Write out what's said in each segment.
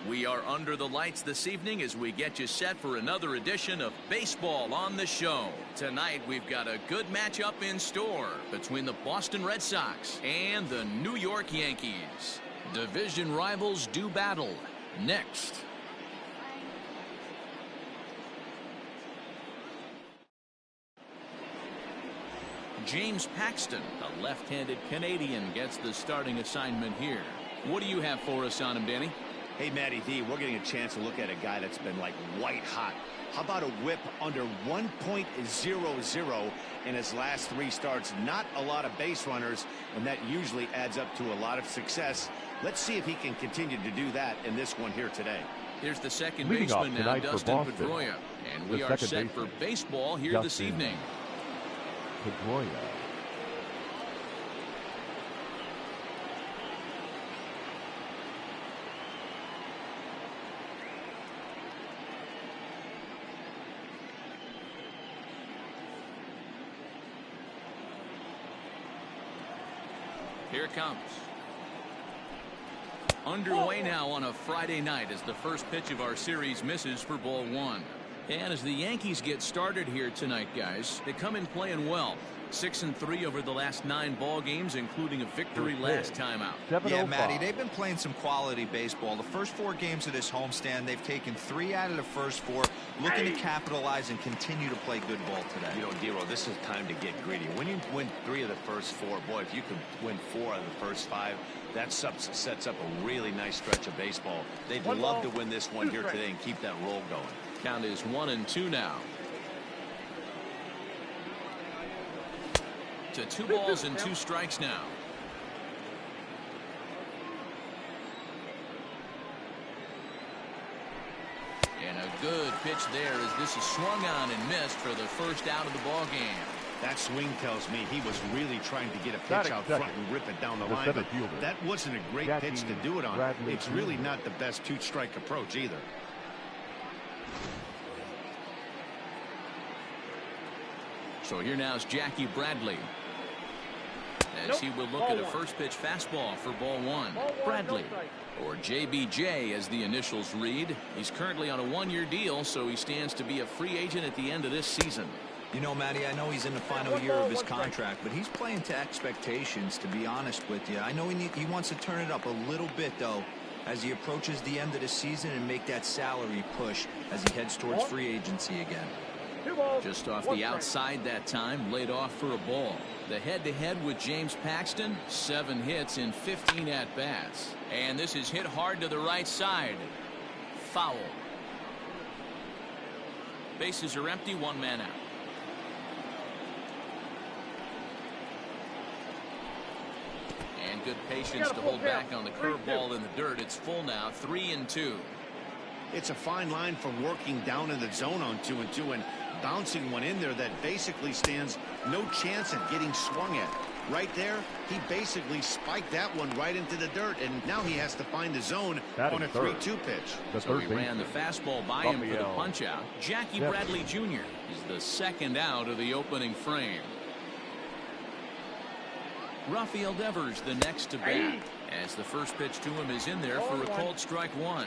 We are under the lights this evening as we get you set for another edition of Baseball on the Show. Tonight we've got a good matchup in store between the Boston Red Sox and the New York Yankees. Division rivals do battle. Next. James Paxton, a left-handed Canadian, gets the starting assignment here. What do you have for us on him, Danny? Hey, Matty D, we're getting a chance to look at a guy that's been like white hot. How about a whip under 1.00 in his last 3 starts? Not a lot of base runners, and that usually adds up to a lot of success. Let's see if he can continue to do that in this one here today. Here's the second baseman now, Dustin Pedroia, and we are set for baseball here this evening. Pedroia. Here it comes. Underway now on a Friday night as the first pitch of our series misses for ball 1. And as the Yankees get started here tonight, guys, they come in playing well. 6-3 over the last 9 ball games, including a victory last time out. Yeah, Matty, they've been playing some quality baseball. The first 4 games of this homestand, they've taken 3 out of the first 4, looking to capitalize and continue to play good ball today. You know, Dero, this is time to get greedy. When you win 3 of the first 4, boy, if you could win 4 out of the first 5, that sets up a really nice stretch of baseball. They'd love to win this one here today and keep that roll going. Count is 1-2 now. To 2 balls and 2 strikes now. And a good pitch there as this is swung on and missed for the first out of the ball game. That swing tells me he was really trying to get a pitch out front and rip it down the line. But that wasn't a great pitch to do it on. It's really not the best 2-strike approach either. So here now is Jackie Bradley. As he will look at a first pitch fastball for ball 1. Bradley, or JBJ as the initials read. He's currently on a 1-year deal, so he stands to be a free agent at the end of this season. You know, Matty, I know he's in the final year of his contract, but he's playing to expectations, to be honest with you. I know he wants to turn it up a little bit, though, as he approaches the end of the season and make that salary push as he heads towards free agency again. Just off the outside that time, laid off for a ball. The head-to-head with James Paxton, 7 hits in 15 at-bats. And this is hit hard to the right side. Foul. Bases are empty, 1 man out. And good patience to hold back on the curveball in the dirt. It's full now, 3-2. It's a fine line for working down in the zone on 2-2 and bouncing one in there that basically stands no chance at getting swung at. Right there, he basically spiked that one right into the dirt, and now he has to find the zone on a 3-2 pitch. So he ran the fastball by him for the punch-out. Jackie Bradley Jr. is the second out of the opening frame. Rafael Devers the next to bat, as the first pitch to him is in there for a called strike 1.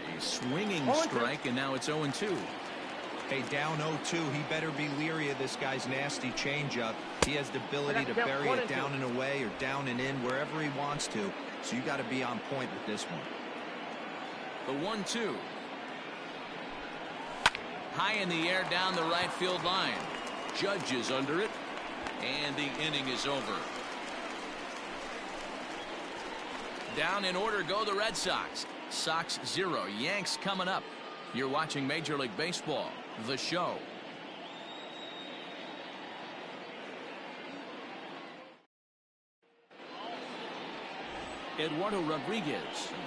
A swinging strike, and now it's 0-2. Hey, down 0-2, he better be leery of this guy's nasty changeup. He has the ability to bury it down and away or down and in wherever he wants to. So you got to be on point with this one. The 1-2. High in the air down the right field line. Judge is under it, and the inning is over. Down in order go the Red Sox. Sox 0, Yanks coming up. You're watching Major League Baseball, the show. Eduardo Rodriguez,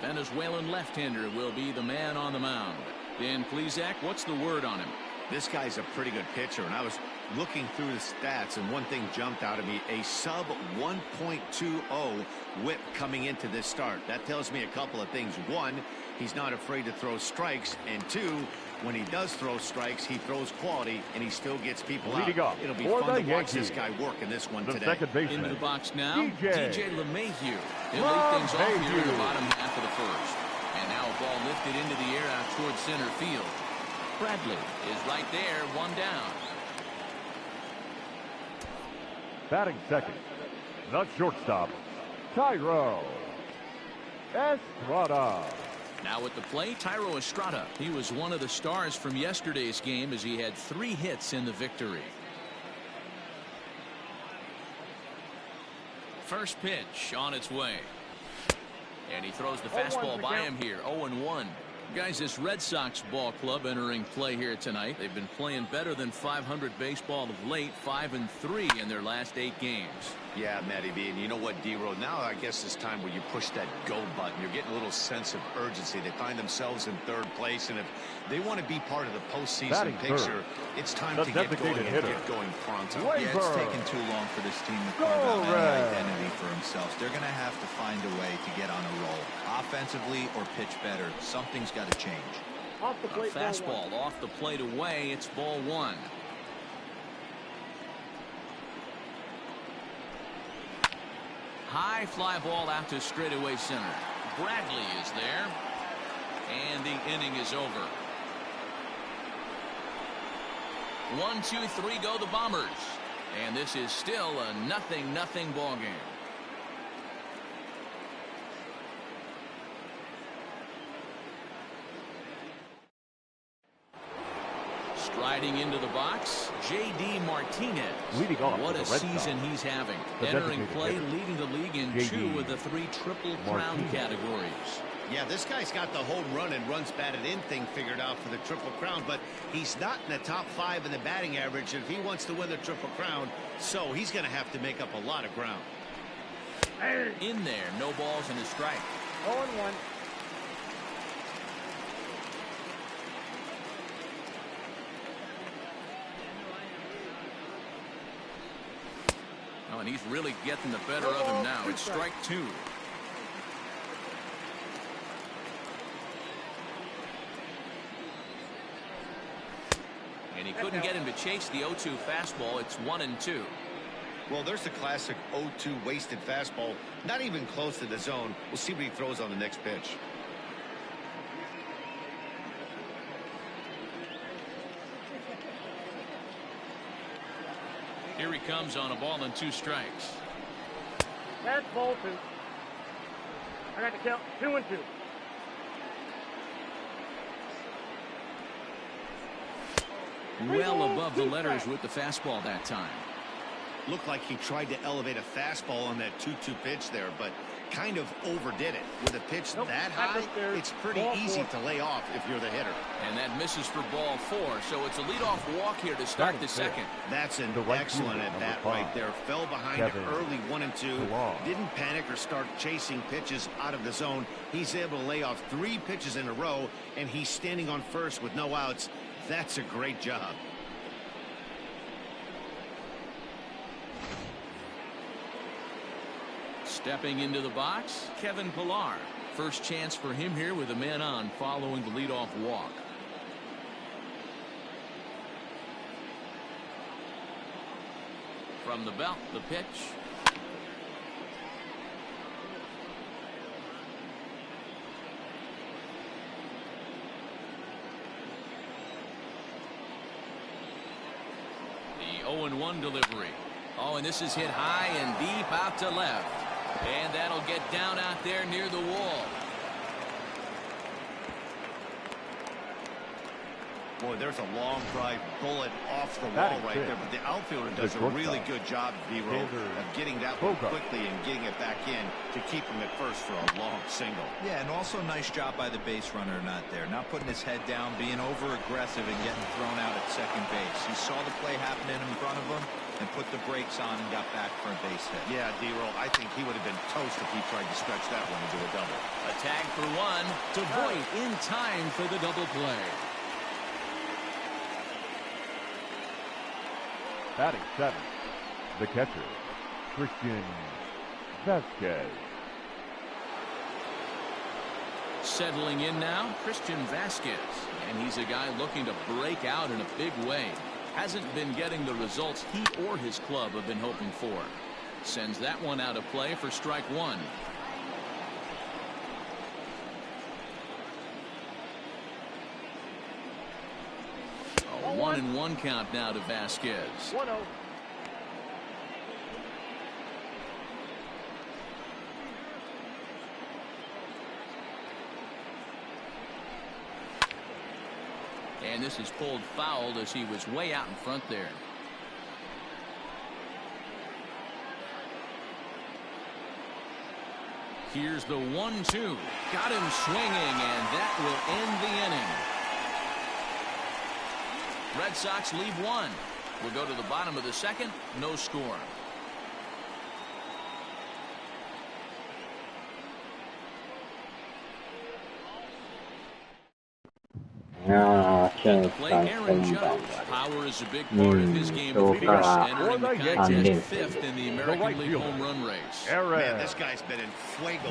a Venezuelan left-hander, will be the man on the mound. Dan Plesac, what's the word on him? This guy's a pretty good pitcher, and I was looking through the stats, and one thing jumped out at me: a sub 1.20 whip coming into this start. That tells me a couple of things. 1, he's not afraid to throw strikes, and 2, When he does throw strikes, he throws quality, and he still gets people out. It'll be for fun the to watch this Yankees. guy work in this one The today. second baseman, Into the box now, DJ DJ LeMahieu. He'll lead things off here in the bottom half of the first. And now a ball lifted into the air out towards center field. Bradley is right there, one down. Batting second, the shortstop, Tyro Estrada. Now at the plate, Tyro Estrada. He was one of the stars from yesterday's game as he had 3 hits in the victory. First pitch on its way. And he throws the fastball by him here. 0-1. Guys, this Red Sox ball club entering play here tonight. They've been playing better than 500 baseball of late, 5-3 in their last 8 games. Yeah, Matty B, and you know what, D-Road, now I guess it's time where you push that go button. You're getting a little sense of urgency. They find themselves in 3rd place, and if they want to be part of the postseason picture, it's time to get going and get going pronto. Yeah, it's taken too long for this team to carve out any identity for themselves. They're going to have to find a way to get on a roll. Offensively or pitch better. Something's got to change. Off the plate, fastball off the plate away. It's ball 1. High fly ball out to straightaway center. Bradley is there. And the inning is over. 1, 2, 3 go the Bombers. And this is still a 0-0 ball game. Striding into the box, J.D. Martinez. Leading off what a Red season Sox. He's having. The Entering designated play, hitter. leading the league in J.D. 2 of the 3 Triple Crown Martinez. categories. Yeah, this guy's got the home run and runs batted in thing figured out for the Triple Crown, but he's not in the top 5 in the batting average if he wants to win the Triple Crown, so he's going to have to make up a lot of ground. In there, no balls and a strike. 0-1. Oh, and he's really getting the better of him now. It's strike 2. And he couldn't get him to chase the 0-2 fastball. It's 1-2. Well, there's the classic 0-2 wasted fastball. Not even close to the zone. We'll see what he throws on the next pitch. Here he comes on a ball and 2 strikes. That's ball 2. I got to count 2-2. Well above the letters with the fastball that time. Looked like he tried to elevate a fastball on that 2-2 pitch there, but kind of overdid it. With a pitch that high, it's pretty easy to lay off if you're the hitter. And that misses for ball 4, so it's a leadoff walk here to start the second. That's an right excellent fielder, at bat number 5, right there. Fell behind Kevin early 1-2. Long. Didn't panic or start chasing pitches out of the zone. He's able to lay off 3 pitches in a row, and he's standing on first with no outs. That's a great job. Stepping into the box, Kevin Pillar. First chance for him here with a man on following the leadoff walk. From the belt, the pitch. The 0-1 delivery. Oh, and this is hit high and deep out to left. And that'll get down out there near the wall. Boy, there's a long drive bullet off the wall right there, but the outfielder does a really good job, D-Row, of getting that one quickly and getting it back in to keep him at first for a long single. Yeah, and also nice job by the base runner not there. Not putting his head down, being over-aggressive and getting thrown out at second base. He saw the play happening in front of him and put the brakes on and got back for a base hit. Yeah, D-Row, I think he would have been toast if he tried to stretch that one into a double. A tag for 1 to Voit in time for the double play. Batting 7, the catcher, Christian Vasquez. Settling in now, Christian Vasquez. And he's a guy looking to break out in a big way. Hasn't been getting the results he or his club have been hoping for. Sends that one out of play for strike one. A 1-1 count now to Vasquez. 1-0. And this is pulled fouled as he was way out in front there. Here's the 1-2. Got him swinging, and that will end the inning. Red Sox lead one. We'll go to the bottom of the second. No score. Play Aaron Judge. Power is a big part of his game of force, entering the contest fifth in the American League home run race. Man, this guy's been in fuego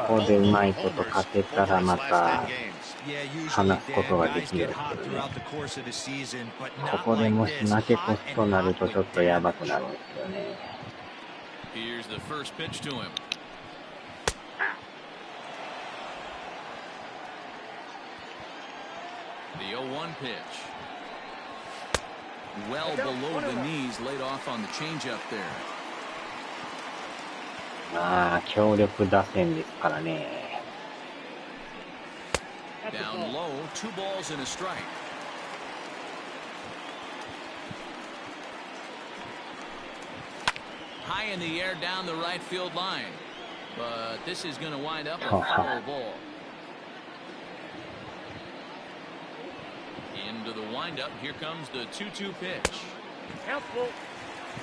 ここでうまいこと勝てたらまた Yeah, usually 話すことがで guys きる get ん hot ですけど throughout ね。 the course of the season, but こ not こで like もし this. 負け Hot 越すと and なる not とちょっ like とやばくなるんですよね。 Here's the first pitch to him. The 0-1 pitch. Well below the knees, laid off on the changeup there. まあ強力打線ですからね。 Down low, 2 balls and a strike. High in the air down the right field line. But this is going to wind up a foul ball. Into the windup. Here comes the 2-2 pitch. Helpful.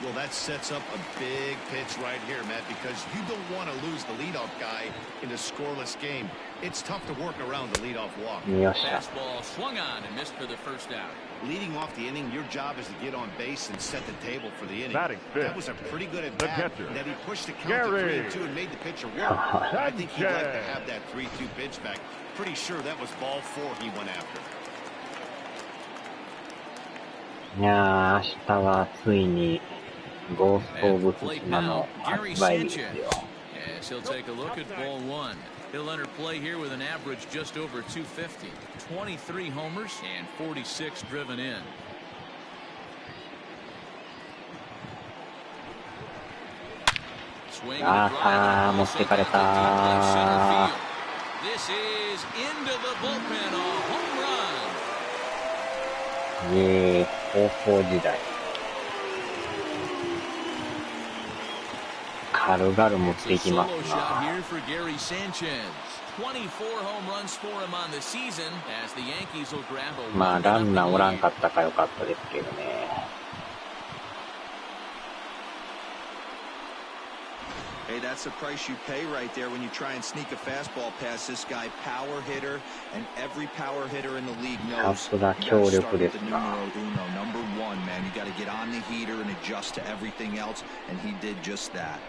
Well, that sets up a big pitch right here, Matt, because you don't want to lose the leadoff guy in a scoreless game. It's tough to work around the leadoff walk. よっしゃ。 Fastball swung on and missed for the first out. Leading off the inning, your job is to get on base and set the table for the inning. Batting fifth, That was a pretty good at the bat. catcher, That he pushed the count to 3-2 and made the pitcher work. I think he'd like to have that 3-2 pitch back. Pretty sure that was ball 4 he went after. いやー、明日はついにゴースト・オ At the ブ・ツ plate シマ now, の Gary 発売日です Sanchez. よ。 As he'll take a look at ball 1. He'll enter play here with an average just over 250. 23 homers and 46 driven in. あー、持ってかれたー。 This is into the bullpen, a home run. 高校時代。軽々持っていきます Solo shot な。 here for Gary Sanchez. 24 home runs for him on the season as the Yankees will grab a まあ、ランナーおらん 1-0かったかよかったですけどね。Hey, that's the price you pay right there when you try and sneak a fastball past this guy. Power hitter, and every power hitter in the league knows さすが you 強 gotta 力 start で with す the な。 numero uno, number one, man. You got to get on the heater and adjust to everything else, and he did just that.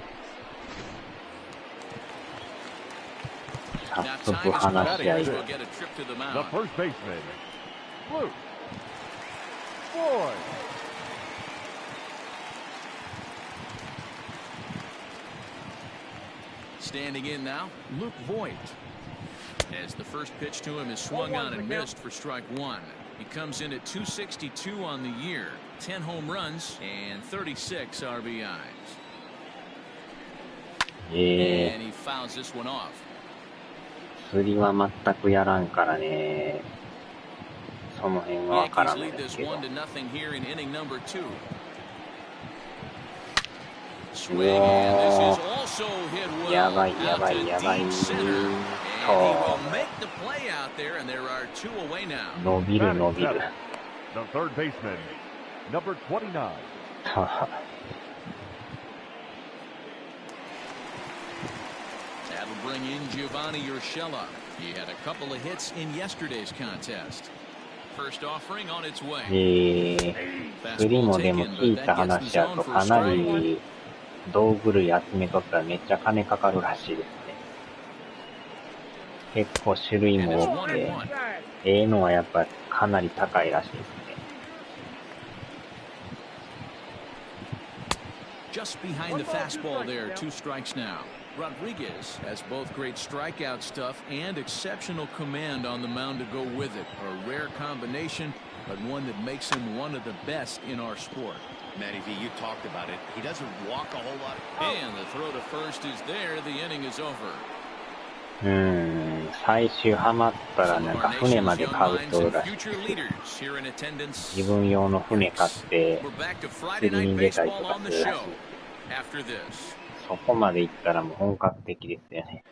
早 Now 速 time is 話し合 called. い We'll get a trip to the The mound. first baseman, Luke Boyd. Standing in now, Luke Voigt. As the first pitch to him is swung on and missed for strike one. He comes in at 262 on the year, 10 home runs and 36 RBIs. And he fouls this one off. 釣りは全くやらんからね。その辺はわから Yankees ない lead です this けど。 1-0 here in inning number 2. Swing, and this is also hit well やばいや out ば to いやばい。 deep center. And he と will make the play out there, and there are 2 away now. 伸びる伸びる。 The third baseman, number 29. That'll bring in Giovanni Urshela. He had a couple of hits in yesterday's contest. First offering on its way. 釣りもでも聞いた話やとかなり道具類集めとったらめっちゃ金かかるらしいですね。結構種類も多くてのはやっぱかなり高いらしいですね。Just behind the fastball there, 2 strikes now. Rodriguez has both great strikeout stuff and exceptional command on the mound to go with it. A rare combination, but one that makes him one of the best in our sport. Matty V, you talked about it. He doesn't walk a whole lot. And the throw to first is there. The inning is over. 最終ハマったらなんか船まで買うとらしくて、自分用の船買って釣りに出たりとかするらしい。そこまで行ったらもう本格的ですよね。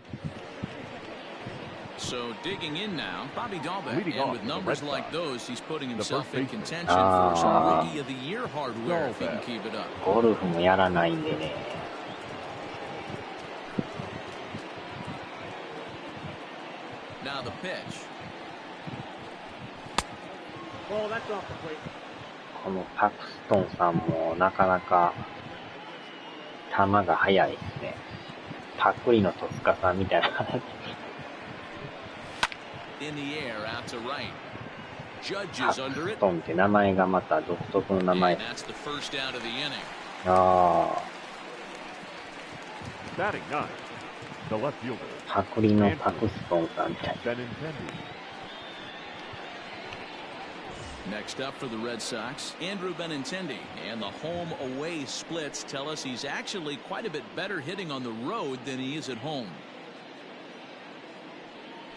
So digging in now, Bobby Dahlbeck, and with numbers like those, he's putting himself in contention for some Rookie of the Year hardware if he can keep it up. ゴルフもやらないんでね。Now the pitch. Oh, that's off the plate. このパクストンさんもなかなか球が速いですね。パクリの戸塚さんみたいな感じ。In the air, out to right. パクストンって名前がまた独特の名前。Batting 9, the left fielder. パクリのパクストンさんみたいな。Next up for the Red Sox, Andrew Benintendi, and the home-away splits tell us he's actually quite a bit better hitting on the road than he is at home.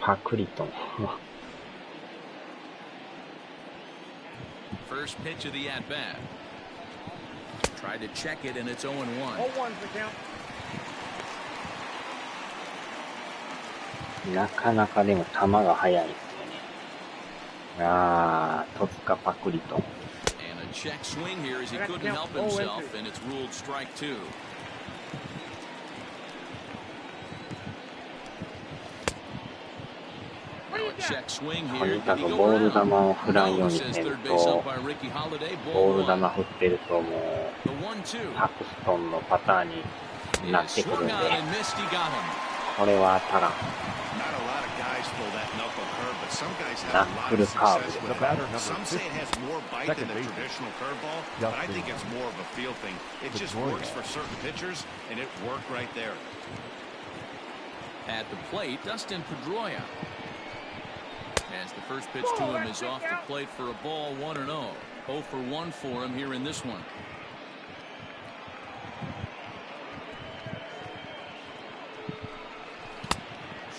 パクリトン。First pitch of the at-bat. Tried to check it, and it's 0-1. 0-1's the count. なかなかでも球が速いですよね。戸塚パクリトン。And a check swing here as he couldn't help himself, and it's ruled strike 2. Check swing と here. にかくボール球を振らんようにせんと、ボール球振ってるともうパクストンのパターンになってくるんで、これは当たらん。ナックルカーブです。Some say it has more bite than the traditional curveball, but I think it's more of a feel thing. It just works for certain pitchers, and it worked right there. At the plate, Dustin Pedroia. As the first pitch to him is off the plate for a ball, 1-0. 0 for 1 for him here in this one.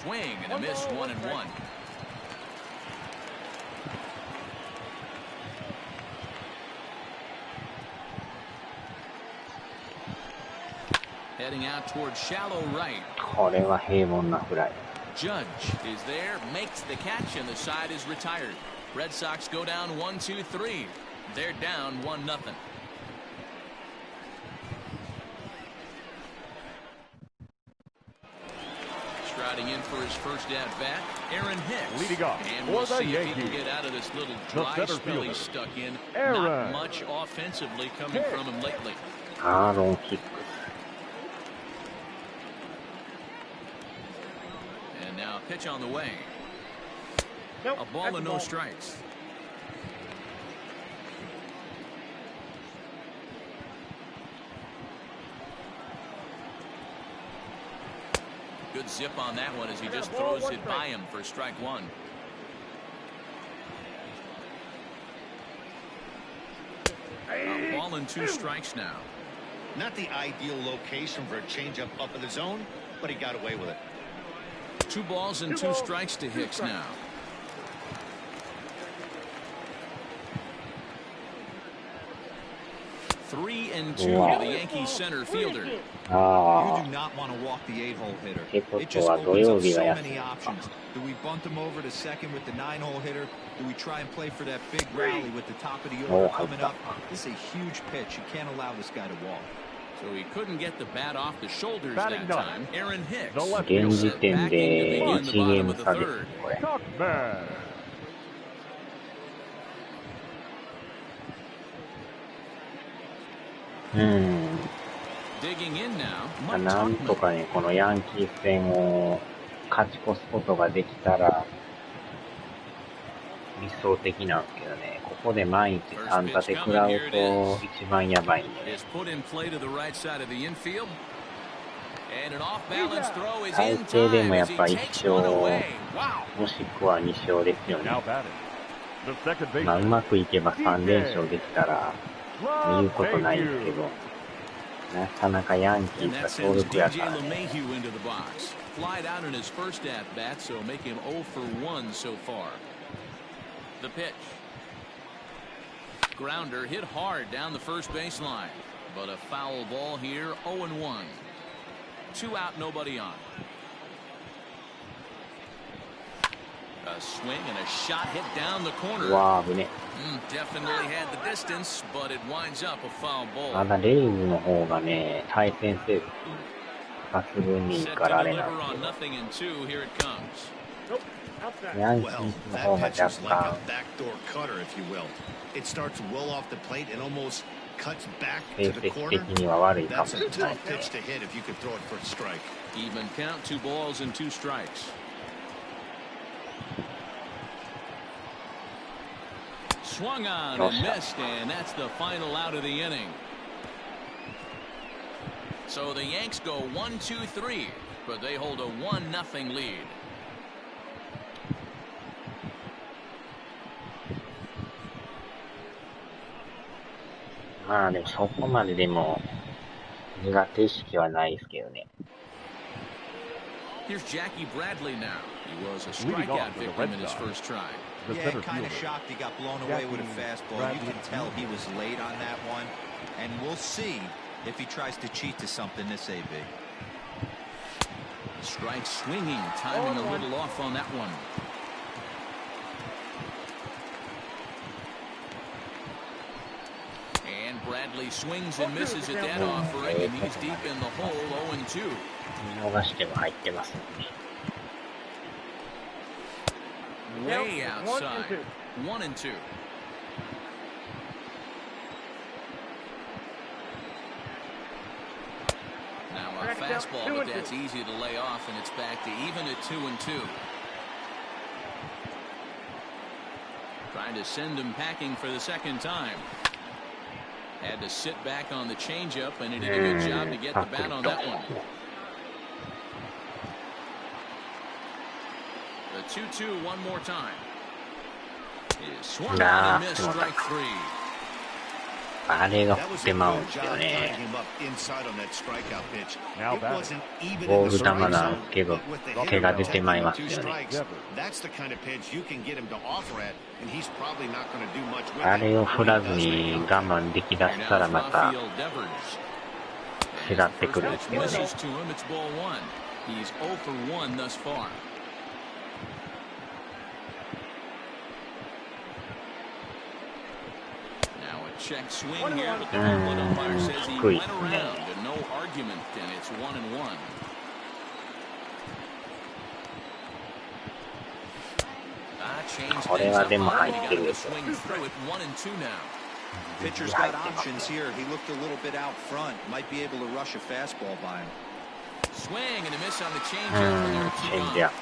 Swing and a miss, 1-1. Heading out towards shallow right. これは平凡なフライ。Judge is there, makes the catch, and the side is retired. Red Sox go down 1-2-3. They're down 1-0. Striding in for his first at-bat, Aaron Hicks. Leading off and for we'll the see if he Yankees, can get out of this little the dry center spell fielder, he's stuck in. Aaron Not much offensively coming from him lately. アーロン・ヒックス。And now a pitch on the way. Nope, A ball that's and a no ball. strikes. Good zip on that one as he just throws it by him for strike 1. A ball and 2 strikes now. Not the ideal location for a changeup up in the zone, but he got away with it. 2 balls and 2 strikes to Hicks now. Three and 2 to the Yankees center fielder. あ You do not want to walk the 8-hole hitter. ってこ It と just は土 opens 曜 up 日が so やって many る。 options. Do we bunt him over to second with the 9-hole hitter? Do we try and play for that big rally with the top of the order coming up? This is a huge pitch. You can't allow this guy to walk. So he couldn't get the bat off the shoulders Batting that nine. time. Aaron Hicks. The left 現 fielder, 時点で1ゲーム差ですね、これ。 Tuckman. なんとかね、このヤンキース戦を勝ち越すことができたら、理想的なんですけどね、ここで毎日3立て食らうと一番やばいんで、最低でもやっぱ1勝、もしくは2勝ですよね。まあうまくいけば3連勝できたら言うことないですけど、なかなかヤンキースは強力やからね。Flied out in his first at bat, so make him 0 for 1 so far. The pitch. Grounder hit hard down the first baseline, but a foul ball here, 0 and 1. 2 out, nobody on. A swing and a shot hit down the corner. Wow, definitely had the distance, but it winds up a foul ball. まだレイズの方がね、対戦成績抜群にいいからあれなんですけど、ヤンキースの方が若干成績的には悪いかもしれないですね。Even count, 2 balls and 2 strikes. Swung on and missed, and that's the final out of the inning. So the Yanks go 1-2-3, but they hold a 1-0 lead. まあでもそこまででも苦手意識はないですけどね。Here's Jackie Bradley now. He was a strikeout victim in his first try. Yeah, kind of shocked he got blown away with a fastball. You can tell he was late on that one, and we'll see if he tries to cheat to something this AB. Strike swinging, timing a little off on that one. And Bradley swings and misses at that offering, and he's deep in the hole, 0-2. 見逃しても入ってますね。Way outside, 1-2. Now a fastball, but that's easy to lay off, and it's back to even at 2-2. Trying to send him packing for the second time. Had to sit back on the changeup, and he did a good job to get the bat on that one. The 2-2 one more time. Is swung on and missed, strike 3. あれが振ってまうんですよね。ボール球なんですけど、手が出てまいますよね。あれを振らずに我慢できだしたらまた違ってくるんですけどね。Check swing here, but the umpire says he went around and no argument, and it's 1-1. Changed things up. He got to swing through it, 1-2 now. Pitcher's got options here. He looked a little bit out front. Might be able to rush a fastball by him. Swing and a miss on the changeup.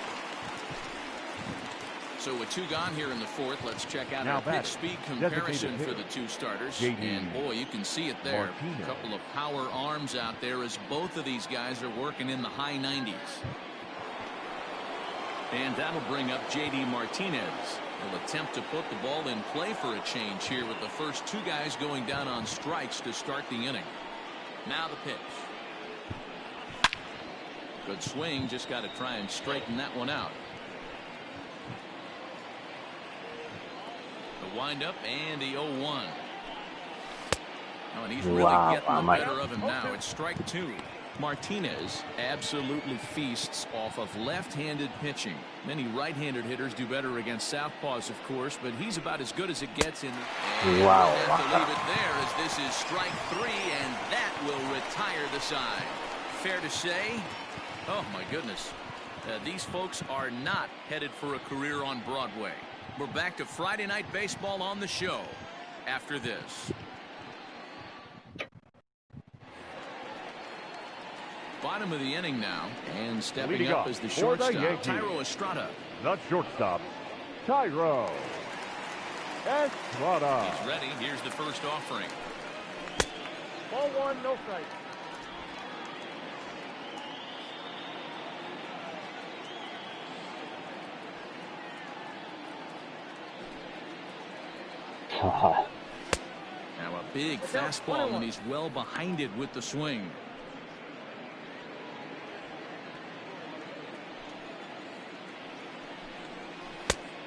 So with 2 gone here in the fourth, let's check out our pitch speed comparison for the 2 starters. And boy, you can see it there. A couple of power arms out there as both of these guys are working in the high 90s. And that'll bring up J.D. Martinez. He'll attempt to put the ball in play for a change here with the first 2 guys going down on strikes to start the inning. Now the pitch. Good swing, just got to try and straighten that one out. The windup and the 0-1. Oh, and he's really getting the better of him now. It's strike 2. Martinez absolutely feasts off of left-handed pitching. Many right-handed hitters do better against southpaws, of course, but he's about as good as it gets in. And wow. We'll have to leave it there as this is strike 3, and that will retire the side. Fair to say? Oh, my goodness. These folks are not headed for a career on Broadway. We're back to Friday Night Baseball on the show after this. Bottom of the inning now, and stepping up as the shortstop, Tyro Estrada. The shortstop, Tyro He's ready. Here's the first offering. Ball one, no strike. Now a big fastball, and he's well behind it with the swing.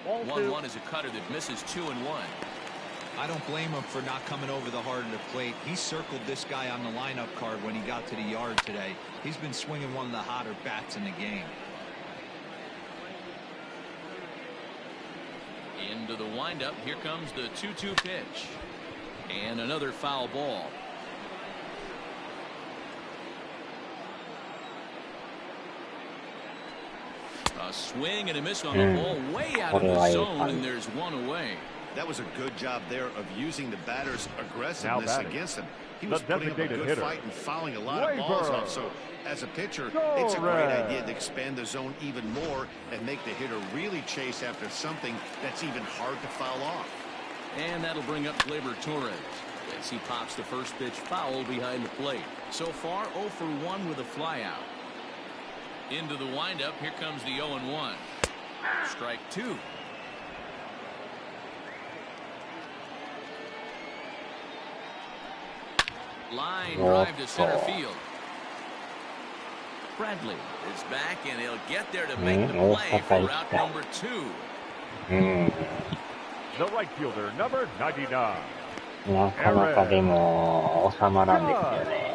Ball 1-1 is a cutter that misses 2-1. I don't blame him for not coming over the heart of the plate. He circled this guy on the lineup card when he got to the yard today. He's been swinging one of the hotter bats in the game. Into the windup. Here comes the 2-2 pitch. And another foul ball. A swing and a miss on the ball way out of the zone, and there's one away. That was a good job there of using the batter's aggressiveness against him. He was putting up a good fight and fouling a lot of balls off. So as a pitcher, it's a great idea to expand the zone even more and make the hitter really chase after something that's even hard to foul off. And that'll bring up Gleyber Torres as he pops the first pitch foul behind the plate. So far 0 for 1 with a flyout. Into the windup. Here comes the 0-1. Strike two. Line drive to center field. Bradley is back, and he'll get there to make the play for route number 2. The right fielder, number 99. なかなかでも収まらんですよね。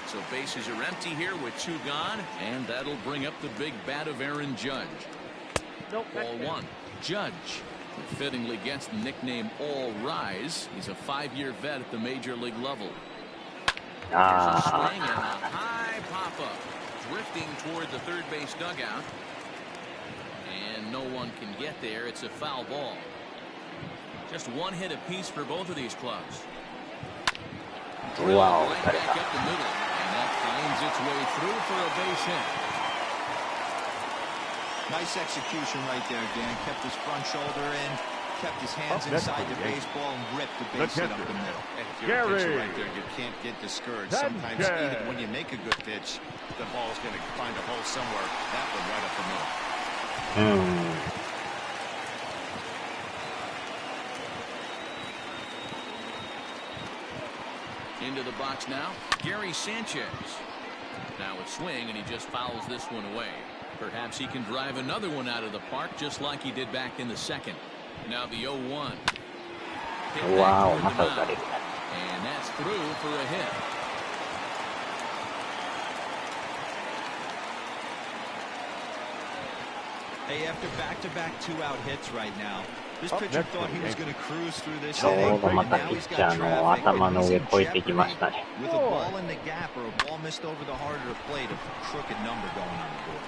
So bases are empty here with 2 gone, and that'll bring up the big bat of Aaron Judge. Nope. Ball 1. Judge, who fittingly gets the nickname All Rise. He's a 5-year vet at the major league level. There's a swing and a high pop-up, drifting toward the third base dugout. And no one can get there. It's a foul ball. Just 1 hit apiece for both of these clubs. Wow. Right back up the middle, and that finds its way through for a base hit. Nice execution right there, Dan. Kept his front shoulder in, kept his hands inside the baseball, and ripped the base hit up the middle. If you're a pitcher right there, you can't get discouraged. Sometimes even when you make a good pitch, the ball's going to find a hole somewhere. That one right up the middle. Into the box now, Gary Sanchez. Now a swing, and he just fouls this one away. Perhaps he can drive another one out of the park, just like he did back in the second. Now the 0-1. Wow, and that's through for a hit. Hey, after back-to-back 2-out hits right now, this pitcher thought he was going to cruise through this ちょう inning. どまたピッチャーの頭の上越えてきましたね。 With a ball in the gap or a ball missed over the heart of the plate, a crooked number going on the board.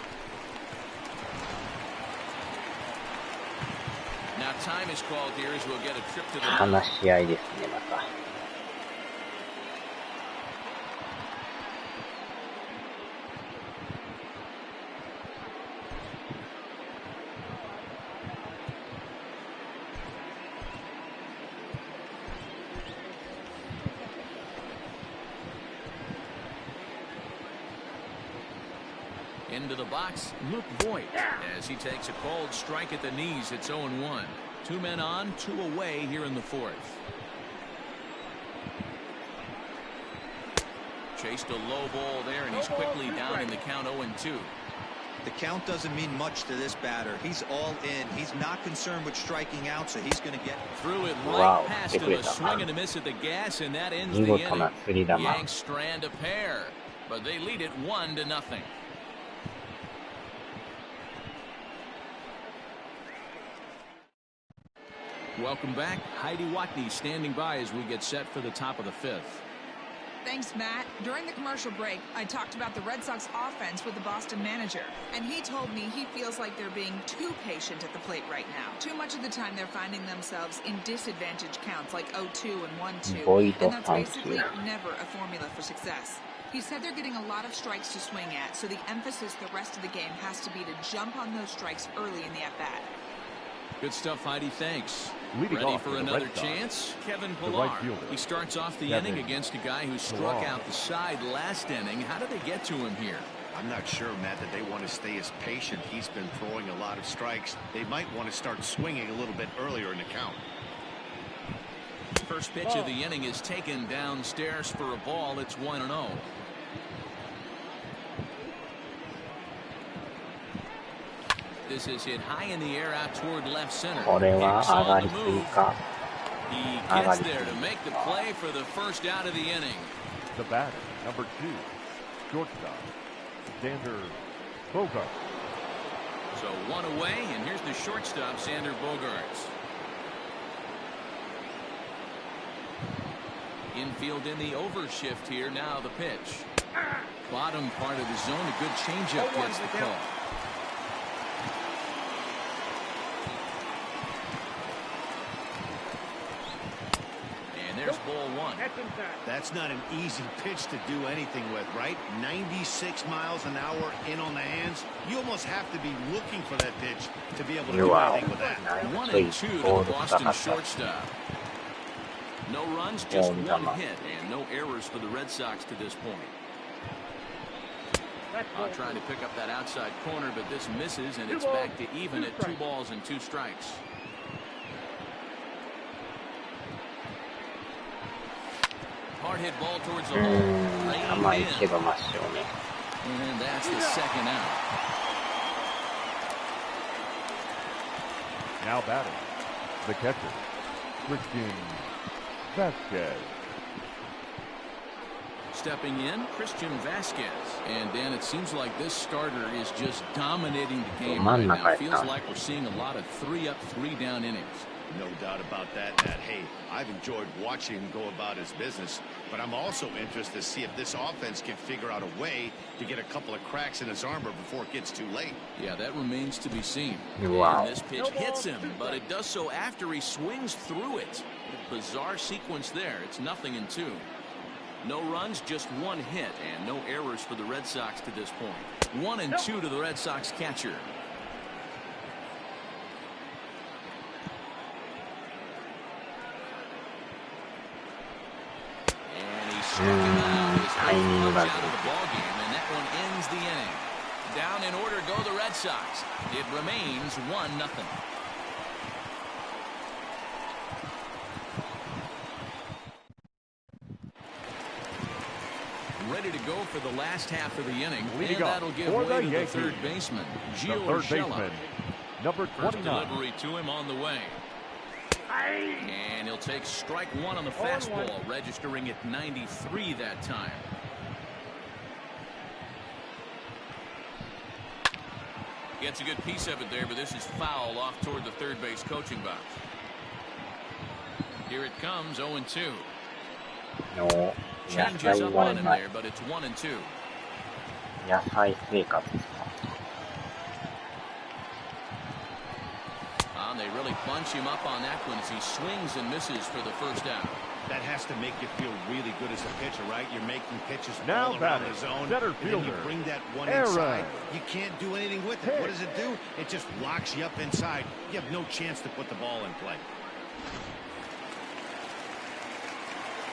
Now time is called here as we'll get a trip to the 話し合いですね、また。Into the box, Luke Voigt, as he takes a called strike at the knees. It's 0-1. 2 men on, 2 away here in the 4th. Chased a low ball there, and he's quickly down in the count 0-2. The count doesn't mean much to this batter. He's all in. He's not concerned with striking out, so he's going to get through it right past him. A swing and a miss at the gas, and that ends the inning. Yanks strand a pair, but they lead it 1-0. Welcome back. Heidi Watney standing by as we get set for the top of the 5th. Thanks, Matt. During the commercial break, I talked about the Red Sox offense with the Boston manager, and he told me he feels like they're being too patient at the plate right now. Too much of the time they're finding themselves in disadvantage counts like 0-2 and 1-2, and that's basically never a formula for success. He said they're getting a lot of strikes to swing at, so the emphasis the rest of the game has to be to jump on those strikes early in the at-bat. Good stuff, Heidi. Thanks. Ready for another chance? Kevin Pillar. He starts off the inning against a guy who struck out the side last inning. How did they get to him here? I'm not sure, Matt, that they want to stay as patient. He's been throwing a lot of strikes. They might want to start swinging a little bit earlier in the count. First pitch of the inning is taken downstairs for a ball. It's 1-0. This is hit high in the air out toward left center. He gets there to make the play for the first out of the inning. The batter, number 2, shortstop, Xander Bogaerts. So one away, and here's the shortstop, Xander Bogaerts. Infield in the overshift here. Now the pitch. Bottom part of the zone. A good changeup gets the call. And there's ball one. That's not an easy pitch to do anything with, right? 96 miles an hour in on the hands. You almost have to be looking for that pitch to be able to do anything with that. 1-2 to the Boston shortstop. No runs, just one hit, and no errors for the Red Sox to this point. Trying to pick up that outside corner, but this misses, and it's back to even at 2 balls and 2 strikes. Hard hit ball towards the hole. And that's the second out. Now batting, the catcher, Christian Vasquez. Stepping in, Christian Vasquez. And Dan, it seems like this starter is just dominating the game right now. It feels like we're seeing a lot of 3-up, 3-down innings. No doubt about that, Matt. Hey, I've enjoyed watching him go about his business, but I'm also interested to see if this offense can figure out a way to get a couple of cracks in his armor before it gets too late. Yeah, that remains to be seen. Wow. And this pitch hits him, but it does so after he swings through it. Bizarre sequence there. It's 0-2. No runs, just 1 hit, and no errors for the Red Sox to this point. 1-2 to the Red Sox catcher. And he struck him out. His out of the ballgame, and that one ends the inning. Down in order go the Red Sox. It remains 1-0. Ready to go for the last half of the inning, and that'll give way to the third baseman, Gio Urshela. Number 29. First delivery to him on the way. And he'll take strike 1 on the fastball, registering at 93 that time. Gets a good piece of it there, but this is foul off toward the third base coaching box. Here it comes, 0-2. No. Changes up on him there, but it's 1-2. 野菜生活。They really bunch him up on that one as he swings and misses for the first out. That has to make you feel really good as a pitcher, right? You're making pitches now all around the zone, center and then you bring that one inside. You can't do anything with it. What does it do? It just locks you up inside. You have no chance to put the ball in play.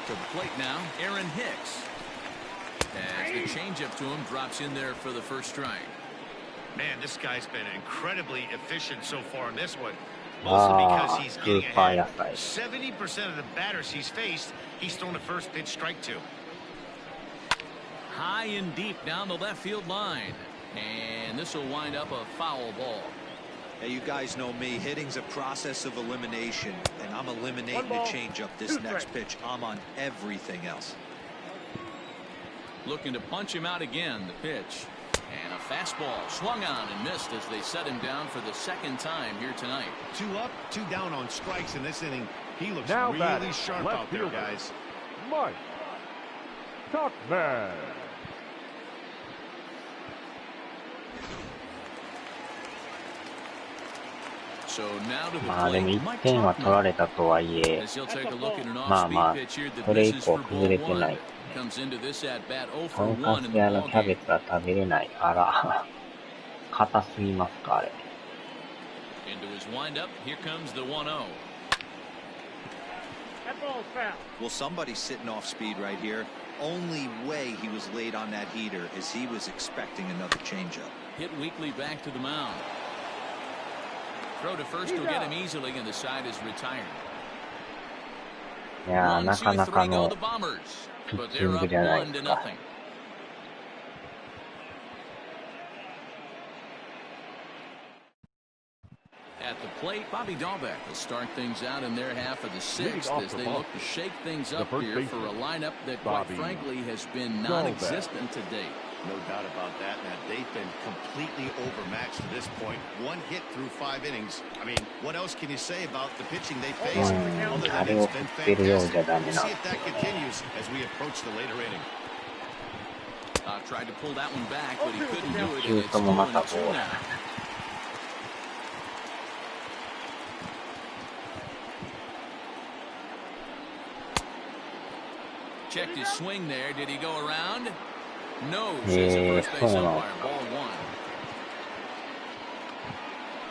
To the plate now, Aaron Hicks. As the changeup to him drops in there for the first strike. Man, this guy's been incredibly efficient so far in this one. Mostly because he's getting ahead. 70% of the batters he's faced, he's thrown a first pitch strike to. High and deep down the left field line. And this will wind up a foul ball. Hey, you guys know me. Hitting's a process of elimination, and I'm eliminating the changeup this next pitch. I'm on everything else. Looking to punch him out again. The pitch. And a fastball swung on and missed as they set him down for the second time here tonight. 2 up, 2 down on strikes in this inning. He looks now really sharp out there, guys. Mike Tuckman. So now to the まあでも1点は取られたとはいえ、まあまあ、それ以降崩れてない。comes into this at bat 0 for とんか 1 in つ the 屋の ball キャベ game. ツは食べれない。あら、硬すぎますか、あれ。Into his windup, here comes the 1-0. That ball's foul. Well, somebody's sitting off speed right here. Only way he was late on that heater is he was expecting another changeup. Hit weakly back to the mound. Throw to first will get him easily, and the side is retired. いやー、 1, なか 2, な 3か go の the Bombers, ピ but ッチ they're ン up グじゃない 1で to すか。 nothing. At the plate, Bobby Dahlbeck will start things out in their half of the sixth as they look to shake things up here for a lineup that, quite frankly, has been non-existent to date. No doubt about that, Matt. They've been completely overmatched to this point. One hit through 5 innings. I mean, what else can you say about the pitching they faced? Other than it's been fantastic. We'll see if that continues as we approach the later inning. Tried to pull that one back, but he couldn't do it. シュートもまたこ 2 う。 now. Checked his swing there. Did he go around? No, says the first base umpire. Ball 1.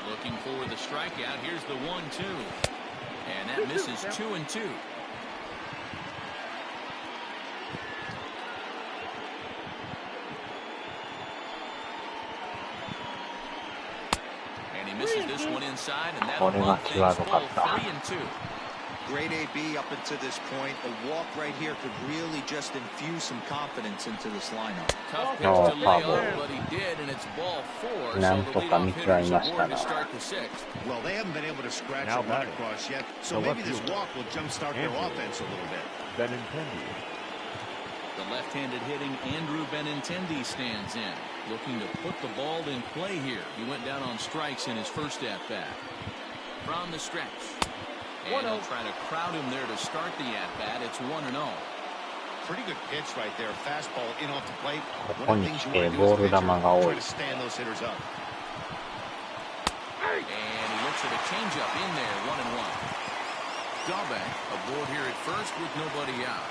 Looking for the strikeout. Here's the 1-2. And that misses 2-2. And he misses this one inside, and that'll bump things full 3-2. Great AB up until this point. A walk right here could really just infuse some confidence into this lineup. Tough pitch to lay off, but he did, and it's ball 4. So the leadoff hitters aboard to start the 6th. Well, they haven't been able to scratch a run across yet, so maybe this walk will jumpstart their offense a little bit. Benintendi. The left-handed hitting Andrew Benintendi stands in, looking to put the ball in play here. He went down on strikes in his first at-bat. From the stretch. And he'll try to crowd him there to start the at-bat. It's 1-0. Pretty good pitch right there. Fastball in off the plate. ここに来てボール球が多い。 To stand those hitters up. And he looks at a changeup in there, 1-1. Dahlbeck aboard here at first with nobody out.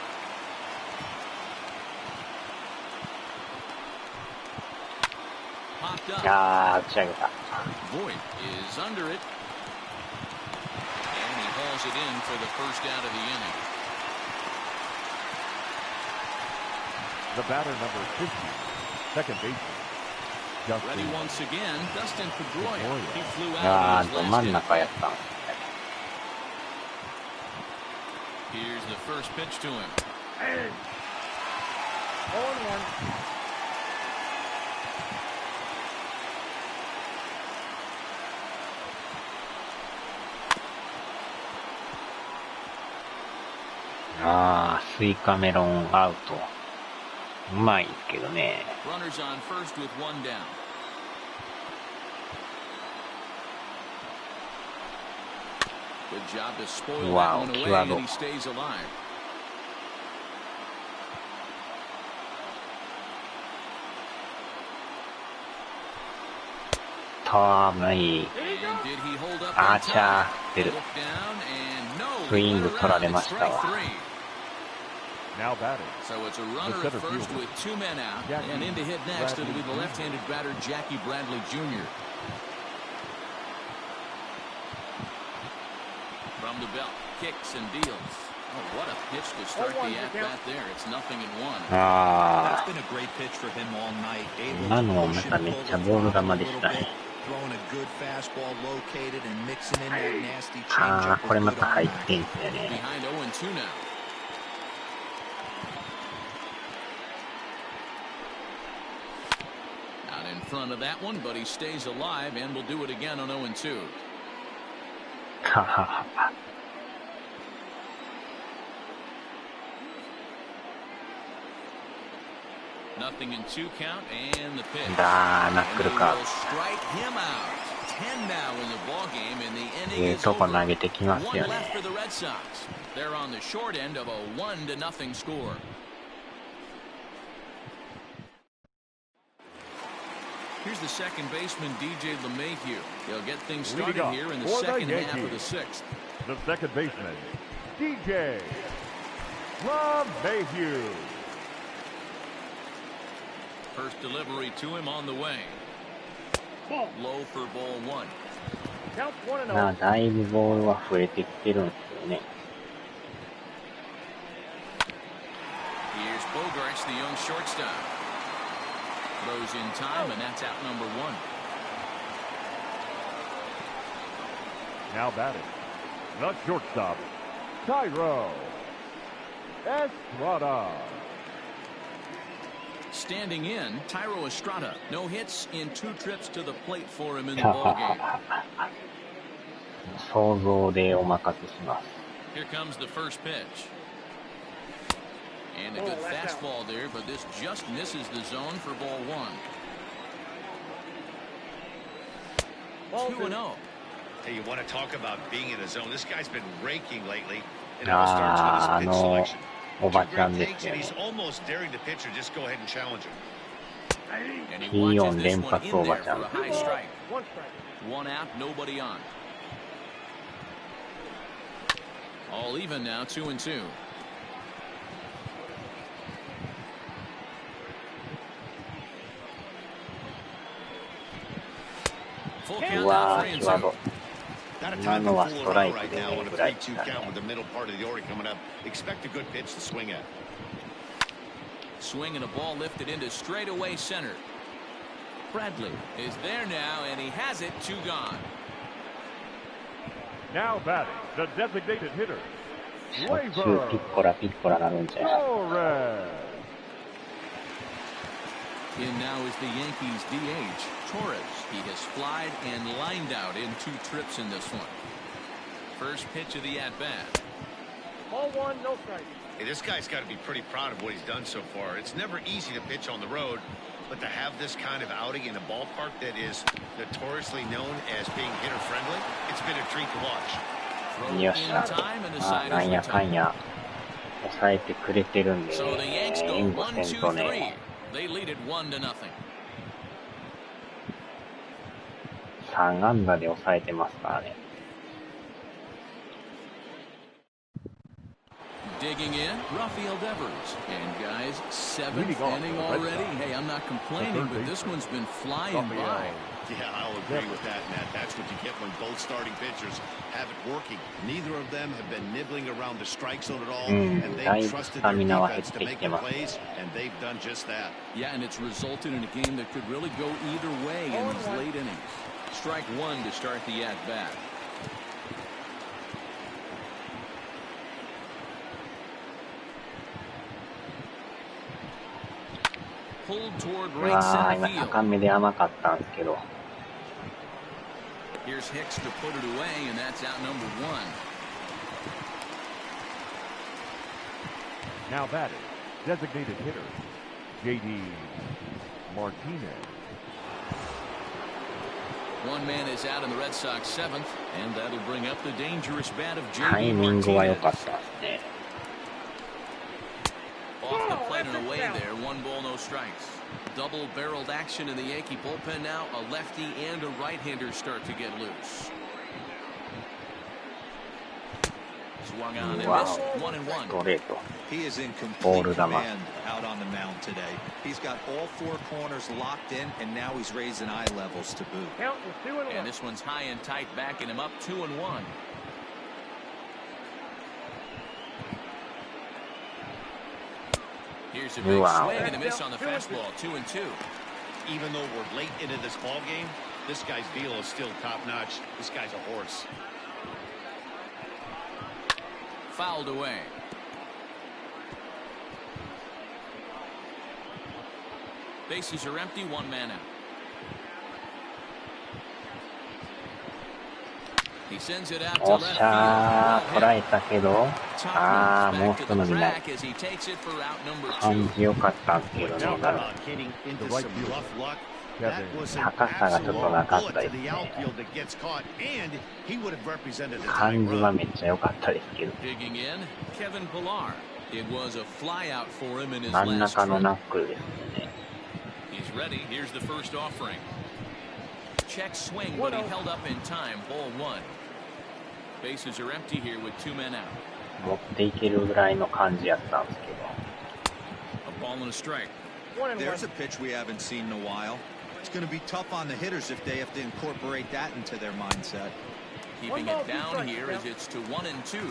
Popped up. あー、打ち上げた。 Voit is under it. And he hauls it in for the first out of the inning. The batter number 50, second baseman. Ready once again, Dustin Pedroia. He flew あ out ー、ど in 真 his ん last 中や inning. ったん。 Here's the first pitch to him. 0-1. あー、スイカメロンアウト。うまいですけどね。 Runners on first with one down. Good job to spoil Wow, that one away, Kiwado. and he stays alive. Tommy. And did he hold up in Acha. time? Did it. Look down and no, he Swing went to around. It's 取られましたわ。 strike 3. Now batting. So it's a runner The at center first fielder. with 2 men out, Jackie and in to hit next it'll be the Bradley left-handed batter Jackie Bradley Jr. From the belt, kicks and deals. Oh, what a pitch to start the at-bat there. It's 0-1. あ That's been a great pitch for him all night. ー、 Able 今 to のも push ま and ためっ pull ちゃ the ボール top 球 a でし little た bit, ね。 throwing a good fastball located and mixing in that nasty あ changeup ー、これ with ま good た入っ arm てん action. すよね。 Behind 0-2 now. Out in front of that one, but he stays alive and will do it again on 0-2. ははは。 Nothing in 2 count, and the pitch. だー、ナックル And カ they will strike him out. 10 now in the ball game, and the ー。 inning is とこ over. 投げてきます One よ left ね。 for the Red Sox. They're on the short end of a 1-0 score. Here's the second baseman, DJ LeMahieu. He'll get things started here in the second half of the 6th. The second baseman, DJ LeMahieu. First delivery to him on the way. Low for ball one. まあ、だいぶボールは増えてきてるんですよね。Here's Bogarts, the young shortstop. Throws in time, and that's out number one. Now batting, the shortstop, Tyro Estrada. Standing in, Tyro Estrada. No hits in 2 trips to the plate for him in the ballgame. 想像でお任せします。Here comes the first pitch. And a good fastball there, but this just misses the zone for ball one. 2-0. Hey, you want to talk about being in the zone? This guy's been raking lately. And it all starts with his pitch selection. おばちゃんですよね。He's almost daring the pitcher just go ahead and challenge him. And he 金 watches 4 this 連 one 発 in お there ばちゃ for ん a high strike. 1 out, nobody on. All even now, 2-2. Full う count わ now, ー、 3-2. 際ど。 Not a 今 time の to は fool ストライ around ク right で now い on い a ぐらいで 3-2 したね。 count with the middle part of the order coming up. Expect a good pitch to swing at. Swing and a ball lifted into straightaway center. Bradley is there now, and he has it. 2 gone. Now batting, the designated hitter, しょっちゅうピッコラピッコラなるんじゃない。 Torres. In now is the Yankees DH, Torres. He has flied and lined out in 2 trips in this one. First pitch of the at-bat. Ball 1, no strike. Hey, this guy's got to be pretty proud of what he's done so far. It's never easy to pitch on the road, but to have this kind of outing in a ballpark that is notoriously known as being hitter-friendly, it's been a treat to watch. よっしゃ。まあ、なんやかんや抑えてくれてるんで、So the Yanks go 援護 1, せん 2, と 3. ね、 They lead it 1-0. 3安打で抑えてますからね。Digging in, Rafael Devers. And guys, 7th Leading off inning the Red already. Sox. Hey, I'm not complaining, but this one's been flying by. Yeah, I'll agree with that, Matt. That's what you get when both starting pitchers have it working. Neither of them have been nibbling around the strike zone at all, and they've trusted their defense to make the plays, and they've done just that. Yeah, and it's resulted in a game that could really go either way in these late innings. Strike 1 to start the at-bat. Pulled toward う right わー、 center 今 field. 高めで甘かったんですけど。 Here's Hicks to put it away, and that's out number 1. Now batting, designated hitter, J.D. Martinez. 1 man is out in the Red Sox 7th, and that'll bring up the dangerous bat of タイ J.D. ミングは良 Martinez. かったですね。 Off the plate and away there. 1 ball, no strikes. Double-barreled action in the Yankee bullpen now. A lefty and a right-hander start to get loose. Swung on and missed. 1-1. ストレート。 He is in Ball complete to the command out on the mound today. He's got all 4 corners locked in, and now he's raising eye levels to boot. Count is 2-1. And this one's high and tight, backing him up 2-1. Here's a big swing and a miss on the fastball. 2-2. Even though we're late into this ball game, this guy's feel is still top-notch. This guy's a horse. Fouled away. Bases are empty, 1 man out. He sends it out to おっ left しゃー、 field. 捉えたけど、あー、もう Back 一 to 伸 the びない。 track as he takes it for out number 2. 感じ良かったんですけど Talk ね。 about getting into some rough luck. That was an 高さがちょっとなかっ absolute た bullet で to す the ね。 outfield that gets caught, and he would have represented a tying 感じは run. めっちゃ良かったですけど。 Digging in, Kevin Pillar. It was a flyout for him in his 真ん last 中の trip. ナックルですね。 He's ready. Here's the first offering. Check swing, but he held up in time. Ball 1. Bases are empty here with 2 men out. 持っていけるぐらいの感じやったんですけど。 A ball and a strike. There's a pitch we haven't seen in a while. It's going to be tough on the hitters if they have to incorporate that into their mindset. Keeping it down here as it's to 1-2.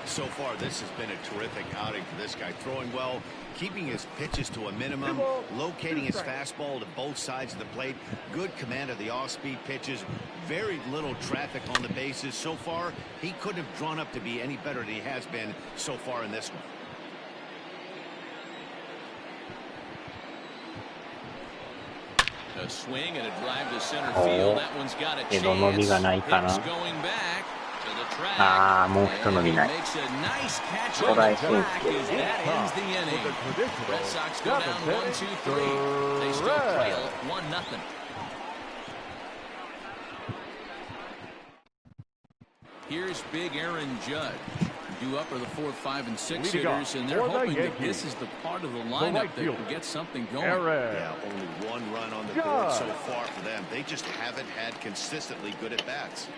So far, this has been a terrific outing for this guy. Throwing well, keeping his pitches to a minimum, locating his fastball to both sides of the plate, good command of the off-speed pitches, very little traffic on the bases. So far, he couldn't have drawn up to be any better than he has been so far in this one. A swing and a drive to center field. That one's got a chance. It's going back to the track. And he makes a nice catch on the track as that ends the inning. Red Sox go down 1-2-3. They still trail 1-0. Here's big Aaron Judge. Due up are the 4, 5, and 6 hitters, and they're hoping that this is the part of the lineup that can get something going. Yeah, only one run on the board so far for them. They just haven't had consistently good at-bats.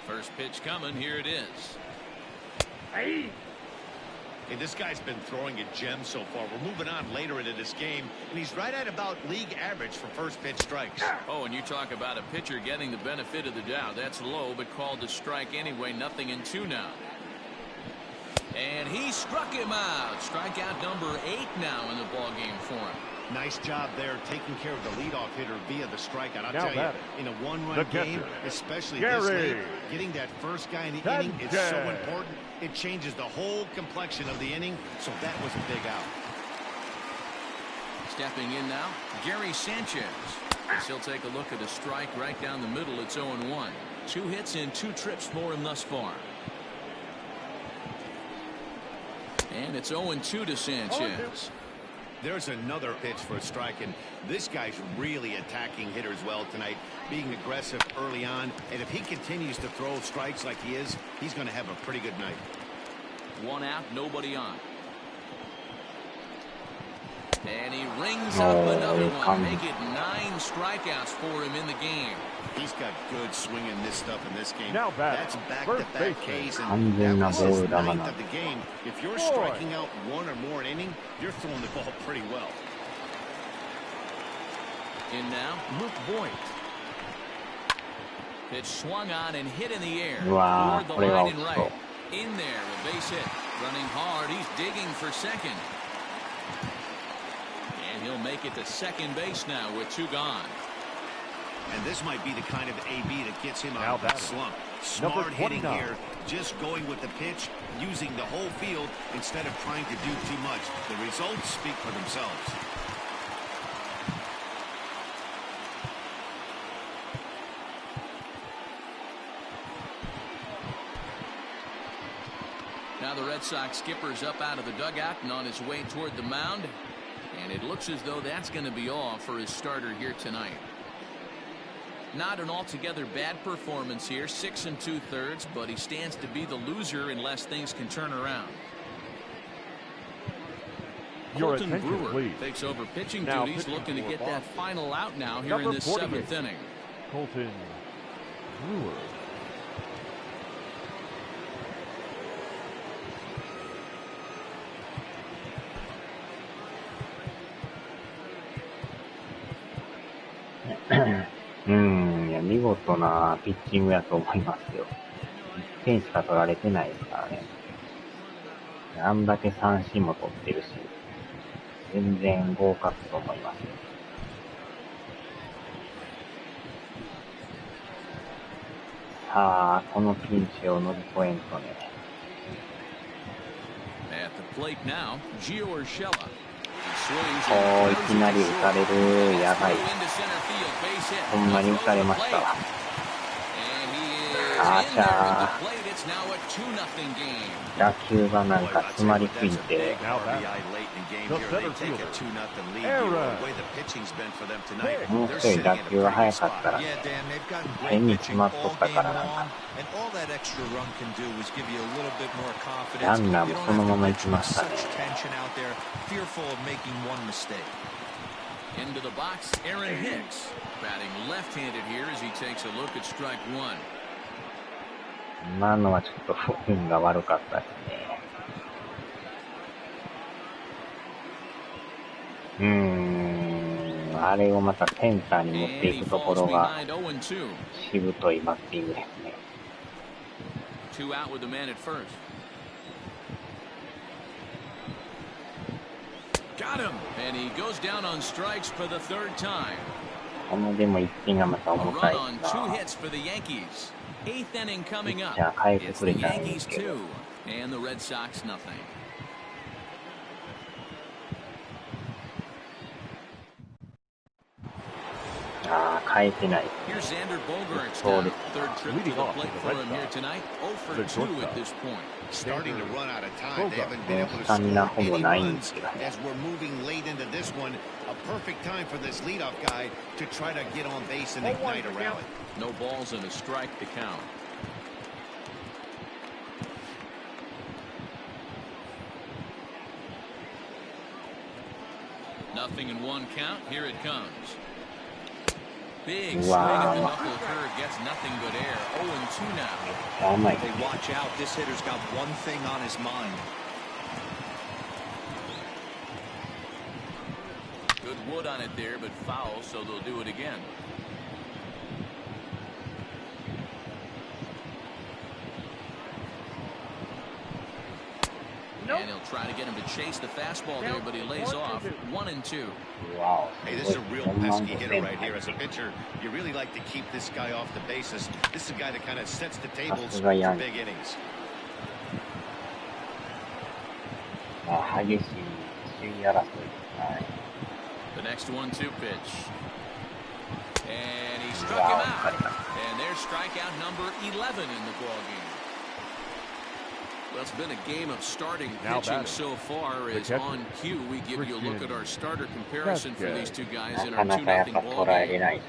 First pitch coming. Here it is. Hey, this guy's been throwing a gem so far. We're moving on later into this game, and he's right at about league average for first pitch strikes. Oh, and you talk about a pitcher getting the benefit of the doubt. That's low, but called to strike anyway. 0-2 now. And he struck him out. Strikeout number 8 now in the ball game for him. Nice job there, taking care of the leadoff hitter via the strikeout. I'll tell you, in a one-run game, especially this late, getting that first guy in the inning is so important. It changes the whole complexion of the inning, so that was a big out. Stepping in now, Gary Sanchez. He'll take a look at a strike right down the middle. It's 0-1. 2 hits and 2 trips for him thus far. And it's 0-2 to Sanchez. There's another pitch for a strike, and this guy's really attacking hitters well tonight, being aggressive early on, and if he continues to throw strikes like he is, he's going to have a pretty good night. 1 out, nobody on. And he rings up another one. Make it 9 strikeouts for him in the game. He's got good swinging this stuff in this game. Now that's back-to-back Ks, and that was his 9th of the game. If you're striking out 1 or more an inning, you're throwing the ball pretty well. In now, Luke Boyd. Pitch swung on and hit in the air. Wow, toward the line and right. In there, a base hit. Running hard, he's digging for second. And he'll make it to second base now with 2 gone. And this might be the kind of AB that gets him out of that slump. Smart hitting here, just going with the pitch, using the whole field instead of trying to do too much. The results speak for themselves. Now the Red Sox skipper's up out of the dugout and on his way toward the mound. And it looks as though that's going to be all for his starter here tonight. Not an altogether bad performance here, 6 2/3, but he stands to be the loser unless things can turn around. Colton Brewer takes over pitching duties, looking to get that final out now here in this 7th inning. Colton Brewer.いや、見事なピッチングやと思いますよ。1点しか取られてないですからね。あんだけ三振も取ってるし、全然合格と思いますよ。さあ、このピンチを乗り越えんとね。At the plate now, Gio Urshela. He いきなり打たれる。やばい。ほんまに打たれましたわ。あーちゃー。打球がなんか詰まりすぎて、もう一人打球が速かったら、変に詰まっとったからなんか、ランナーもそのまま行きましたね。Into the box, Aaron Hicks, batting left-handed here as he takes a look at strike one. 今のはちょっと運が悪かったですね。あれをまたセンターに持っていくところがしぶといバッティングですね。Two out with the man at first. Got him, and he goes down on strikes for the third time. このでも一品がまた A 重 run たい on な。 two hits for the Yankees. Eighth inning coming up. じゃあ変えて It's く the れたらいいんで Yankees すけど。 two, and the Red Sox nothing. ああ、変えてない。 Here's Xander Bogaerts そう now. です。 Third trip to the plate for him here tonight. 0 for 2 at this point. Starting to run out of time. They haven't been able to スタミナ score ほぼ any ないんで runs すけどね。 as we're moving late into this one. A perfect time for this leadoff guy to try to get on base and ignite a rally. No balls and a strike to count. Nothing in one count. Here it comes. Big swing at the knuckle curve gets nothing but air. 0-2 now. 甘い。 They watch out. This hitter's got one thing on his mind. Good wood on it there, but foul, so they'll do it again. And he'll try to get him to chase the fastball there, but he lays off. 1-2. Wow. Hey, this is a real pesky hitter right here. As a pitcher, you really like to keep this guy off the bases. This is a guy that kind of sets the tables for big innings. 激しい首位争い。はい。 The next 1-2 pitch. And he struck him out. And there's strikeout number 11 in the ballgame. Well, it's been a game of starting pitching so far. As on cue, we give you a look at our starter comparison for these two guys in our 2-0 ball game.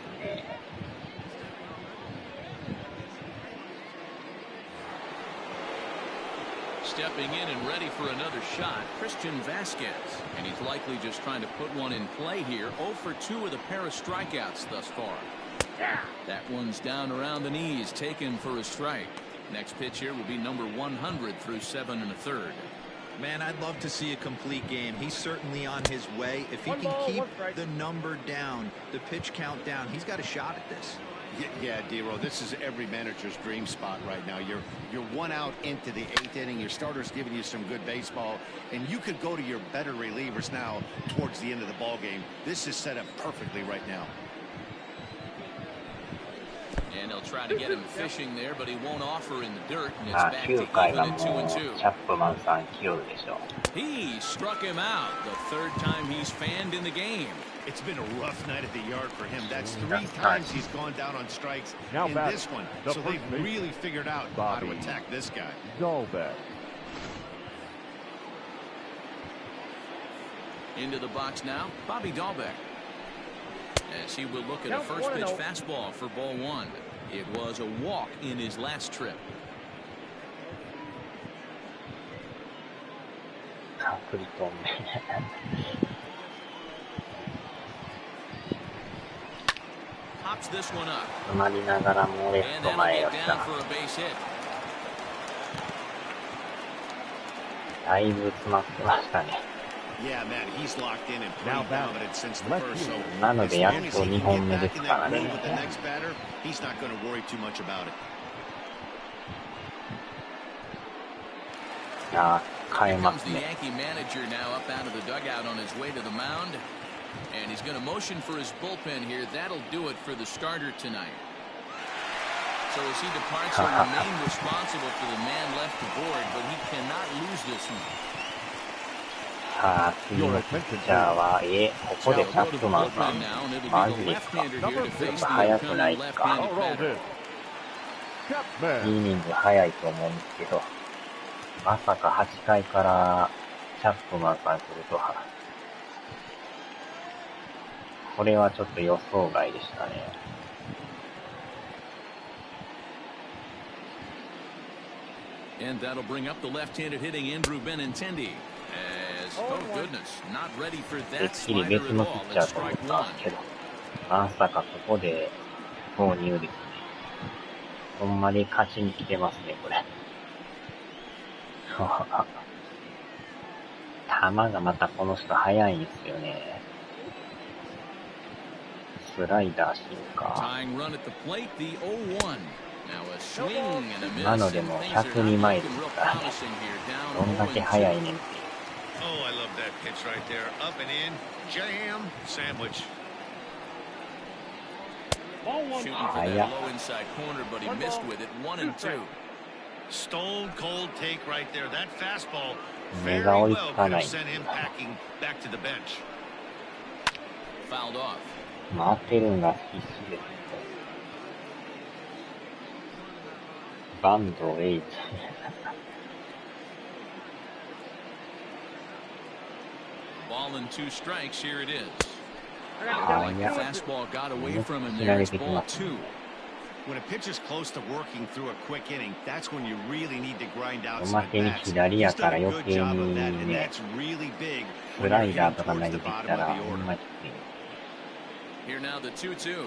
Stepping in and ready for another shot, Christian Vasquez. And he's likely just trying to put one in play here. 0 for 2 with a pair of strikeouts thus far. That one's down around the knees, taken for a strike. Next pitch here will be number 100 through 7 1/3. Man, I'd love to see a complete game. He's certainly on his way. If he can keep the number down, the pitch count down, he's got a shot at this. Yeah, D-Row, this is every manager's dream spot right now. You're one out into the 8th inning. Your starter's giving you some good baseball, and you could go to your better relievers now towards the end of the ball game. This is set up perfectly right now. And they'll try to get him fishing there, but he won't offer in the dirt, and it's back to 9回 even は at もう 2-2. チャップマンさん起用でしょう。 He struck him out, the third time he's fanned in the game. It's been a rough night at the yard for him. That's 3 times he's gone down on strikes in this one. So they've really figured out how to attack this guy. Into the box now, Bobby Dahlbeck. As he will look at a first pitch fastball for ball 1. It was a walk in his last trip. Pops this one up. 詰まりながらもレフ And ト that'll 前 get をした down for a base hit. だいぶ詰まってましたね。 Yeah, man, he's locked in and pretty dominant since the first. So なのでやっと2本目ですからね。 with the next batter, he's not going to worry too much about it. ああ、変え Here ま comes す the ね。 Yankee manager now up out of the dugout on his way to the mound. And he's going to motion for his bullpen here. That'll do it for the starter tonight. So as he departs, he'll remain responsible for the man left aboard, but he cannot lose this one. さあ、次のピッチャーは、ここでチャップマンさん。マジですか。ちょっと早くないか。イニング早いと思うんですけど、まさか8回からチャップマンさん来るとは。これはちょっと予想外でしたね。And that'll bring up the left-handed hitting Andrew Benintendi. As, oh goodness, not ready for that slider at all. Let's strike one. まさかここで投入ですね。ほんまに勝ちに来てますね、これ。球がまたこの人速いんですよね。スライダー進化。今のでも102マイルですからね。どんだけ速いねんって。早っ。目が追いつかない。待ってるんが必死です。バンドエイジ。Ball and 2 strikes. Here it is. 早っ。切られてきます。When a pitcher's close to working through a quick inning, that's when you really need to grind out お some ま at けに bats. 左やから余計 And にね、 that's really big ス when ラ you're イダ hitting ーとか投 towards げ the てき bottom た of ら the ほん order. まきつい。 Here now the 2-2.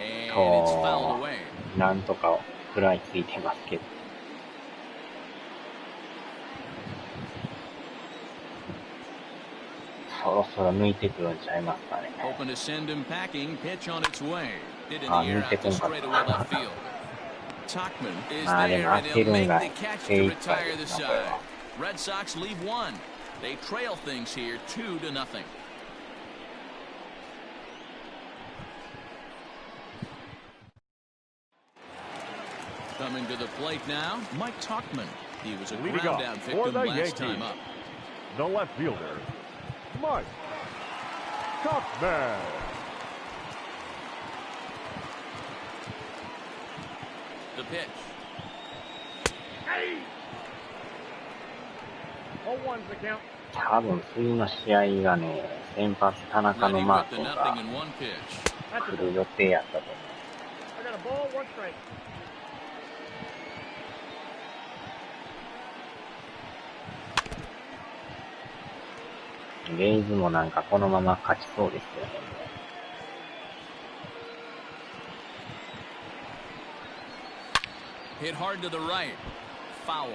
And it's と fouled away. なんとか食らいついてますけど。そろそろ抜いてくるんちゃいますかね。Open to send him packing. Pitch on its way. Hit in the あ、 air 抜いて out こ to んかっ straightaway た。 left field. Tuckman is まあで there も and 当て he'll るん make が the catch 精 to 一杯 retire で the すな、これ side. は。 Red Sox leave one. They trail things here 2-0. Coming to the plate now, Mike Tuckman. He was a ground out victim last time up. The left fielder, Mike Tuckman. The pitch. Hey! 0-1's the count. 多分次の試合がね、先発田中の Ready マ with ー the ク nothing が in one pitch. 来る予定やったと思 I got a ball, 1 strike. う。レイズもなんかこのまま勝ちそうですよね。Hit hard to the right. Foul.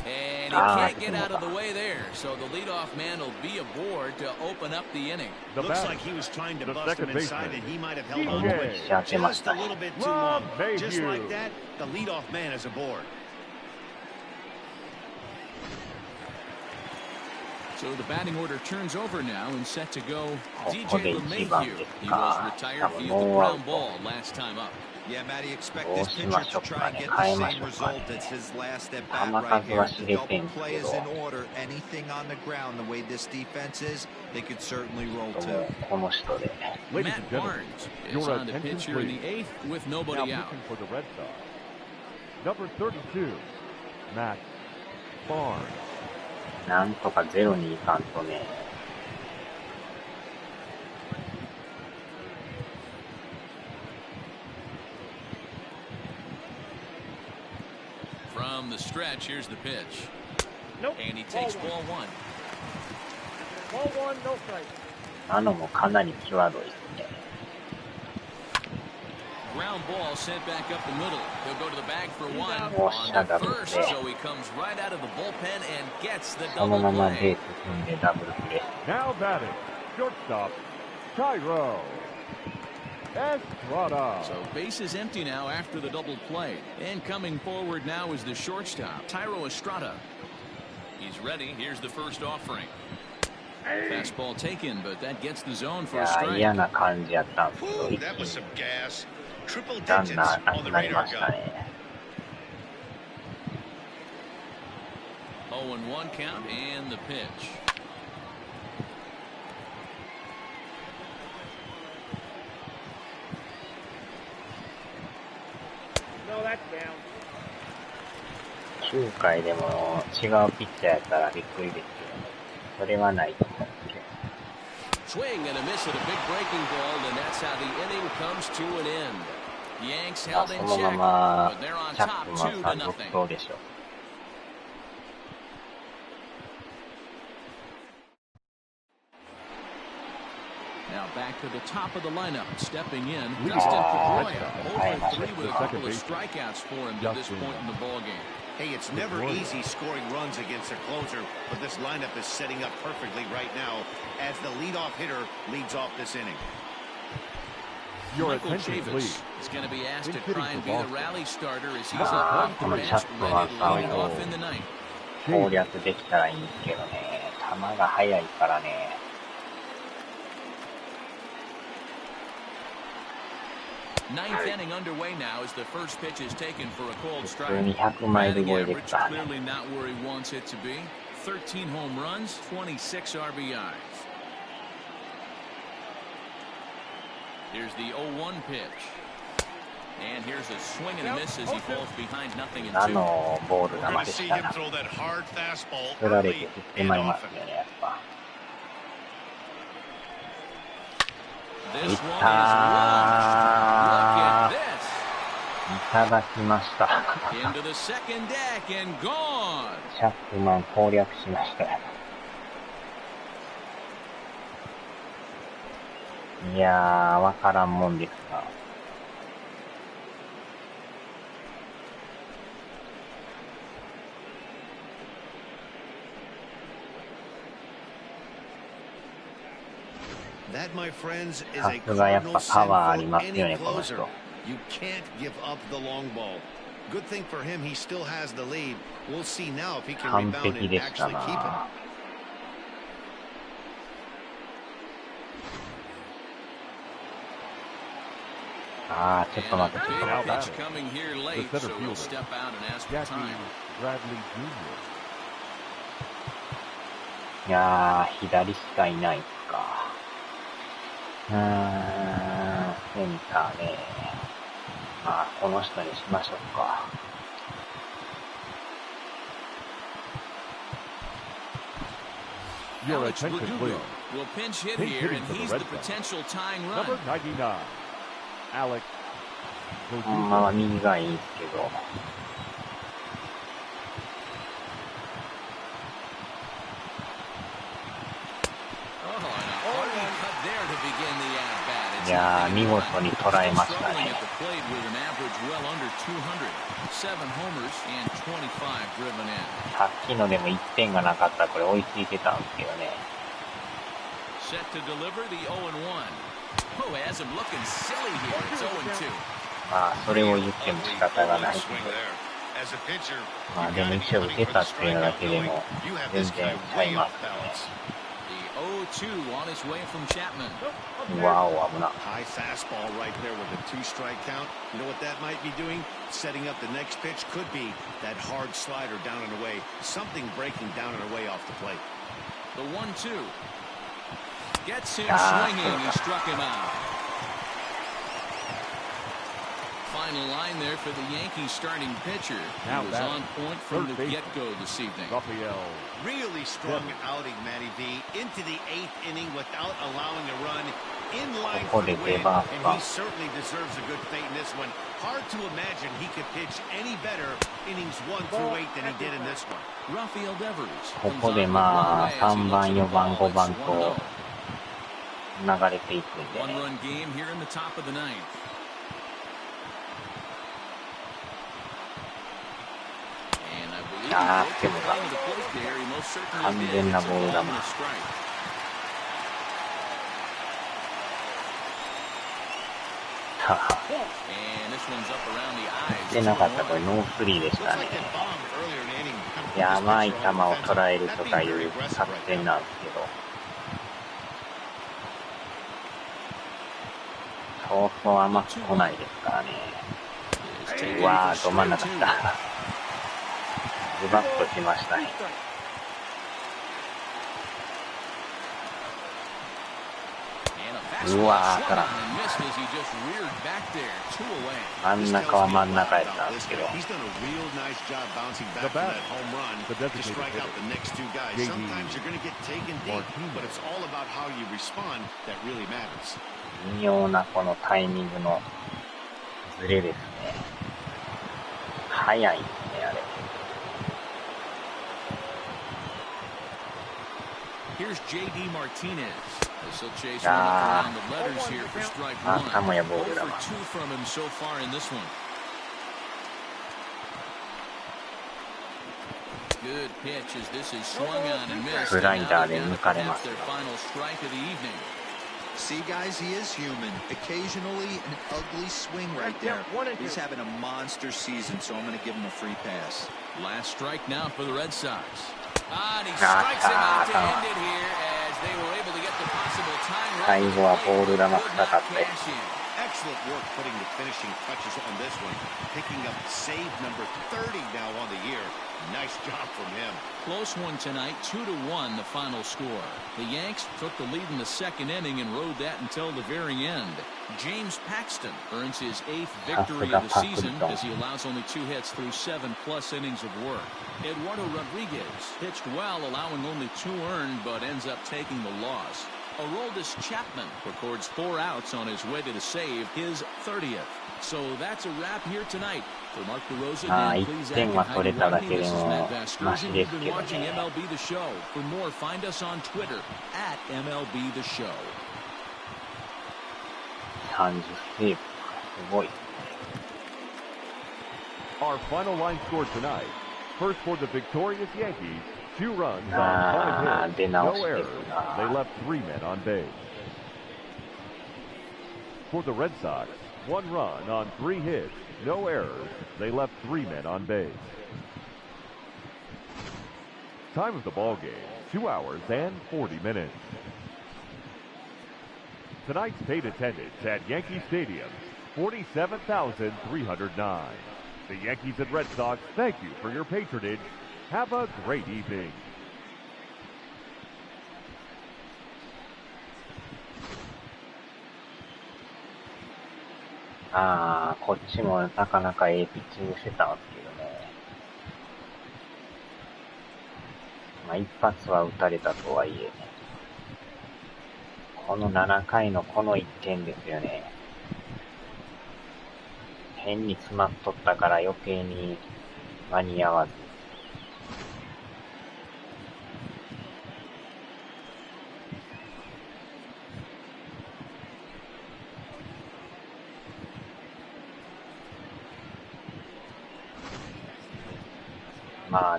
And he can't get out of the way there, so the leadoff man will be aboard to open up the inning. Looks like he was trying to bust him inside, and he might have held on to it TJ. just a little bit too long. Love Just Mayhew. like that, the leadoff man is aboard. So the batting order turns over now and set to go DJ ここで一番 LeMahieu. です He か。 was 多 retired 分 via ノ the ーアウ ground ト。 ball last time up. Yeah, Matty, expect どう this し pitcher ましょ to うか try ね。 and get 変え the まし same ょうか result ね。 as his last at 球 bat right 数は here. 知 The れて double んです play け is ど、 in order. Anything on the ground, the way this defense is, they could certainly roll も too. うこの人で。 Ladies Matt and gentlemen, Barnes is your on the attention, pitch here in the please. 8th with Now nobody out. pitching for the Red Sox, number 32, Matt Barnes. なんとかゼロにいかんとね。From the stretch, here's the pitch. Nope. And he takes Ball ball one. Ball 1, no strike. あのもかなり際どいですね。Ground ball sent back up the middle. He'll go to the bag for one Oh, on shut the up, first, man. so he comes right out of the bullpen and gets the その double ままベー play. ス踏んでダブルプレー。 Now batting, shortstop, Tyro Estrada. So base is empty now after the double play. And coming forward now is the shortstop, Tyro Estrada. He's ready. Here's the first offering. Fastball taken, but that gets the zone い for a やー strike. 嫌な感じやったんですけど、 Ooh, 一気 that was に some gas. Triple ラン digits ナーな on く the なりま radar した gun. ね。0-1 count and the pitch. No, that's down. 9回でも違うピッチャーやったらびっくりですけど、それはないと思うんですけど。Swing and a miss at a big breaking ball, and that's how the inning comes to an end. Yanks held in その check, ま but they're ま on チャッ top プマン 2 to さん続 nothing. 投でしょう。Now back to the top of the lineup, stepping in, Dustin Pedroia, 0-3 with a couple of strikeouts for him to this point in the ballgame. Hey, it's never easy scoring runs against a closer, but this lineup is setting up perfectly right now as the leadoff hitter leads off this inning. Your Michael attention, please. Chavis is going to be asked to Hitting try and for be the Boston. rally starter as he's up off the bench, ready to lead off in the ninth. 攻略できたらいいんですけどね、球が速いからね。Ninth inning underway now as the first pitch is taken for a cold 普 strike. 通に100マイル Batting 超えで average すからね。 clearly not where he wants it to be. 13 home runs, 26 RBIs. Here's the 0-1 pitch. And here's a swing and a miss as he falls behind 0-2. あのボール We're 球 going で to し see た him ら、 throw that hard fastball 振られて early 振って and まいります often. よね、やっぱ。 This い one っ is た long. Look at ー。 this. いただきました。 Into the second deck and gone. チャップマン攻略しましたよ。いやー、わからんもんですが。That, my friends, is さ a すがやっ cardinal ぱパ sin ワーあ for りますよ any ね、この closer. 人。You can't give up the long ball. Good thing for him, he still has the lead. We'll see now if he can 完 rebound 璧 and でした actually keep it. な。あー、ちょっと And a 待って、ちょ big っと待って。 pitch coming here late, The center so he'll fielder, step out and ask for Jackie time. Bradley Jr. いやー、左しかいないっすか。センターね。まあ、この人にしましょうか。Your Alex attention, Verdugo please. will pinch hit Pinch here, hitting and for the he's Red the Sox. potential tying run. Number 99, Alex まあ、 Verdugo. 右がいいんですけど。Oh, and a hearty cut there to begin the at-bat. It's いやー、 nothing 見 in 事 front. に捉えました Struggling ね。 at the plate with an average well under 200. 7 homers and 25 driven in. さっきのでも1点がなかったらこれ追いついてたんですけどね。Set to deliver the 0-1. Oh, has him looking silly here. It's 0-2. まあ、それを言っても仕方がないけど。 As a pitcher, まあ、でも一応打てたっていうだけでも全然ちゃいます The 0-2 on his way from Chapman. ね。わお、危な。 high fastball right there with a 2-strike count. You know what that might be doing? Setting up the next pitch could be that hard slider down and away. Something breaking down and away off the plate. The 1-2. Gets him Ah. swinging. He struck him out. Final line there for the Yankees starting pitcher. He Now was back. on point from the Third baseman. get-go this evening. Raphael. Really strong outing, Matty V. Into the 8th inning without allowing a run. In line for the win, and he certainly deserves a good fate in this one. Hard to imagine he could pitch any better innings 1 through 8 than he did in this one. Rafael Devers こ comes こ on で with まあ、 one away as he 3 looks 番、 at the 4番、 ball. 5番 It's と 1-0. 流れていくんでね。 One-run game here in the top of the ninth. And I believe he Ah, broke qué the bola. plane of the plate there. He most certainly did. Candela It's a ball bola. and a strike. And this one's up around the eyes. 出なかったこれノースリーでし Looks た like ね。 that bomb earlier in the inning kind of いや、甘い球 put this を pitcher 捉 on える defense. と That か being い very う aggressive 作 right 戦 there. なんですけど。そうそう甘く来ないですからね。うわー、ど真ん中来た。ズバッときましたね。うわー、当たらん。真ん中は真ん中やったんですけど。微妙なこのタイミングのズレですね。早いですね、あれ。あ、もやボールだわ。スライダーで抜かれます。See, guys, he is human. Occasionally, an ugly swing right there. He's having a monster season, so I'm going to give him a free pass. Last strike now for the Red Sox. And he strikes him out to end it here as they were able to get the possible time. 最後はボール球臭かったです。Excellent work putting the finishing touches on this one. Picking up save number 30 now on the year. Nice job from him. Close one tonight, 2-1 the final score. The Yanks took the lead in the second inning and rode that until the very end. James Paxton earns his 8th victory of the season as he allows only 2 hits through 7+ innings of work. Eduardo Rodriguez pitched well, allowing only 2 earned, but ends up taking the loss. Aroldis Chapman records 4 outs on his way to the save, his 30th. So that's a wrap here tonight. For Mark DeRosa, again, please add and how you like me. This is Matt Vasgersian. You've been watching MLB The Show. For more, find us on Twitter at MLB The Show. 30セーブ。すごい。Our final line score tonight. First for the victorious Yankees, 2 runs on 5 hits, no errors. They left 3 men on base. For the Red Sox, 1 run on 3 hits, no errors. They left 3 men on base. Time of the ball game, 2 hours and 40 minutes. Tonight's paid attendance at Yankee Stadium, 47,309. The Yankees and Red Sox thank you for your patronage. Have a great evening. こっちもなかなかピッチングしてたんですけどね。一発は打たれたとはいえ、この7回のこの1点ですよね。変に詰まっとったから余計に間に合わず。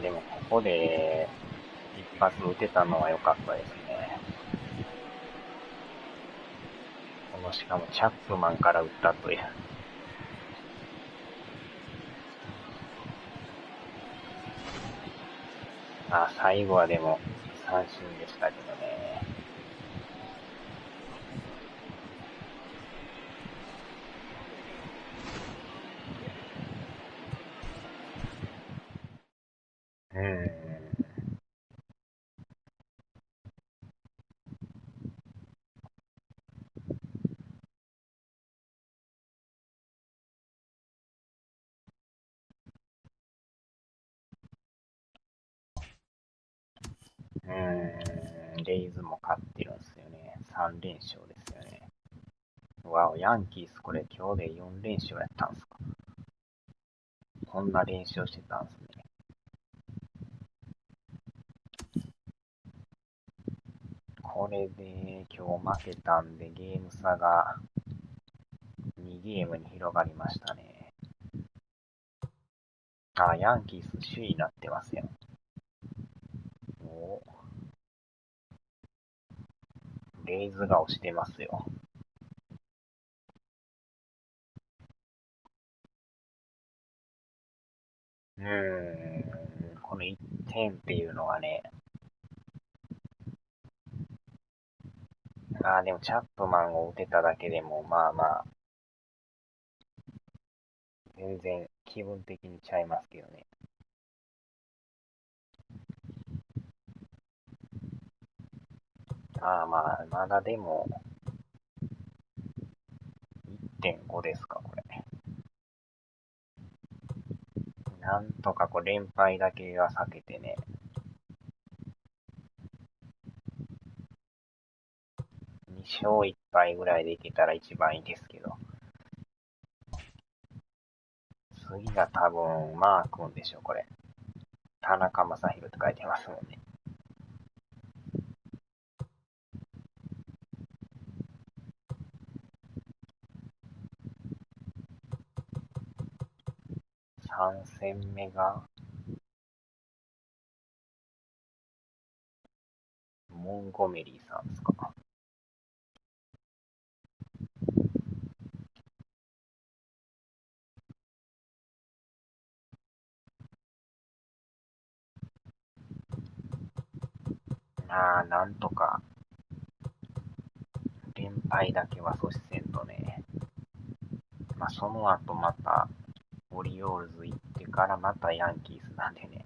でもここで一発打てたのは良かったですね。しかもチャップマンから打ったという。最後はでも三振でしたけどね。レイズも勝ってるんですよね。3連勝ですよね。わお、ヤンキースこれ今日で4連勝やったんすか。こんな連勝してたんすね。これで今日負けたんでゲーム差が2ゲームに広がりましたね。ヤンキース首位になってますよ。レイズが押してますよ。この1点っていうのがね。でもチャップマンを打てただけでも全然気分的にちゃいますけどね。まだでも、1.5 ですか、これ。なんとか連敗だけは避けてね。2勝1敗ぐらいでいけたら一番いいですけど。次が多分、マー君でしょ、これ。田中将大って書いてますもんね。3戦目が、モンゴメリーさんですか。なんとか、連敗だけは阻止せんとね。その後また、オリオールズ行ってからまたヤンキースなんでね。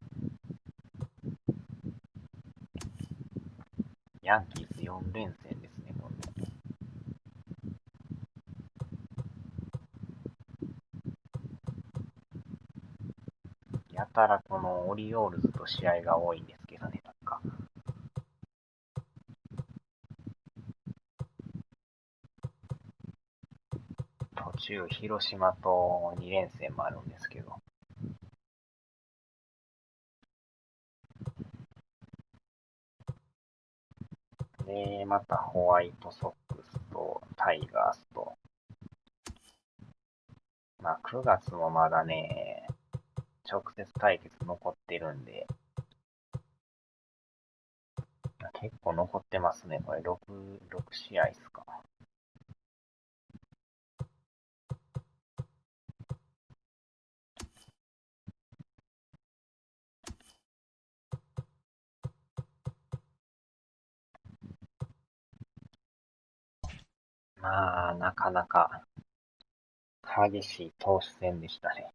ヤンキース4連戦ですね、今度。やたらこのオリオールズと試合が多いんですけどね、なんか。途中、広島と2連戦もあるんですけど。で、またホワイトソックスとタイガースと。9月もまだね、直接対決残ってるんで、結構残ってますね。これ6試合っすか。なかなか激しい投手戦でしたね。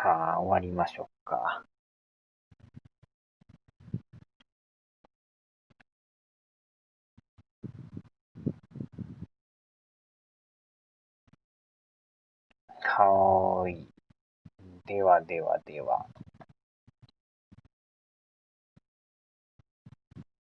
さあ、終わりましょうか。はーい。では。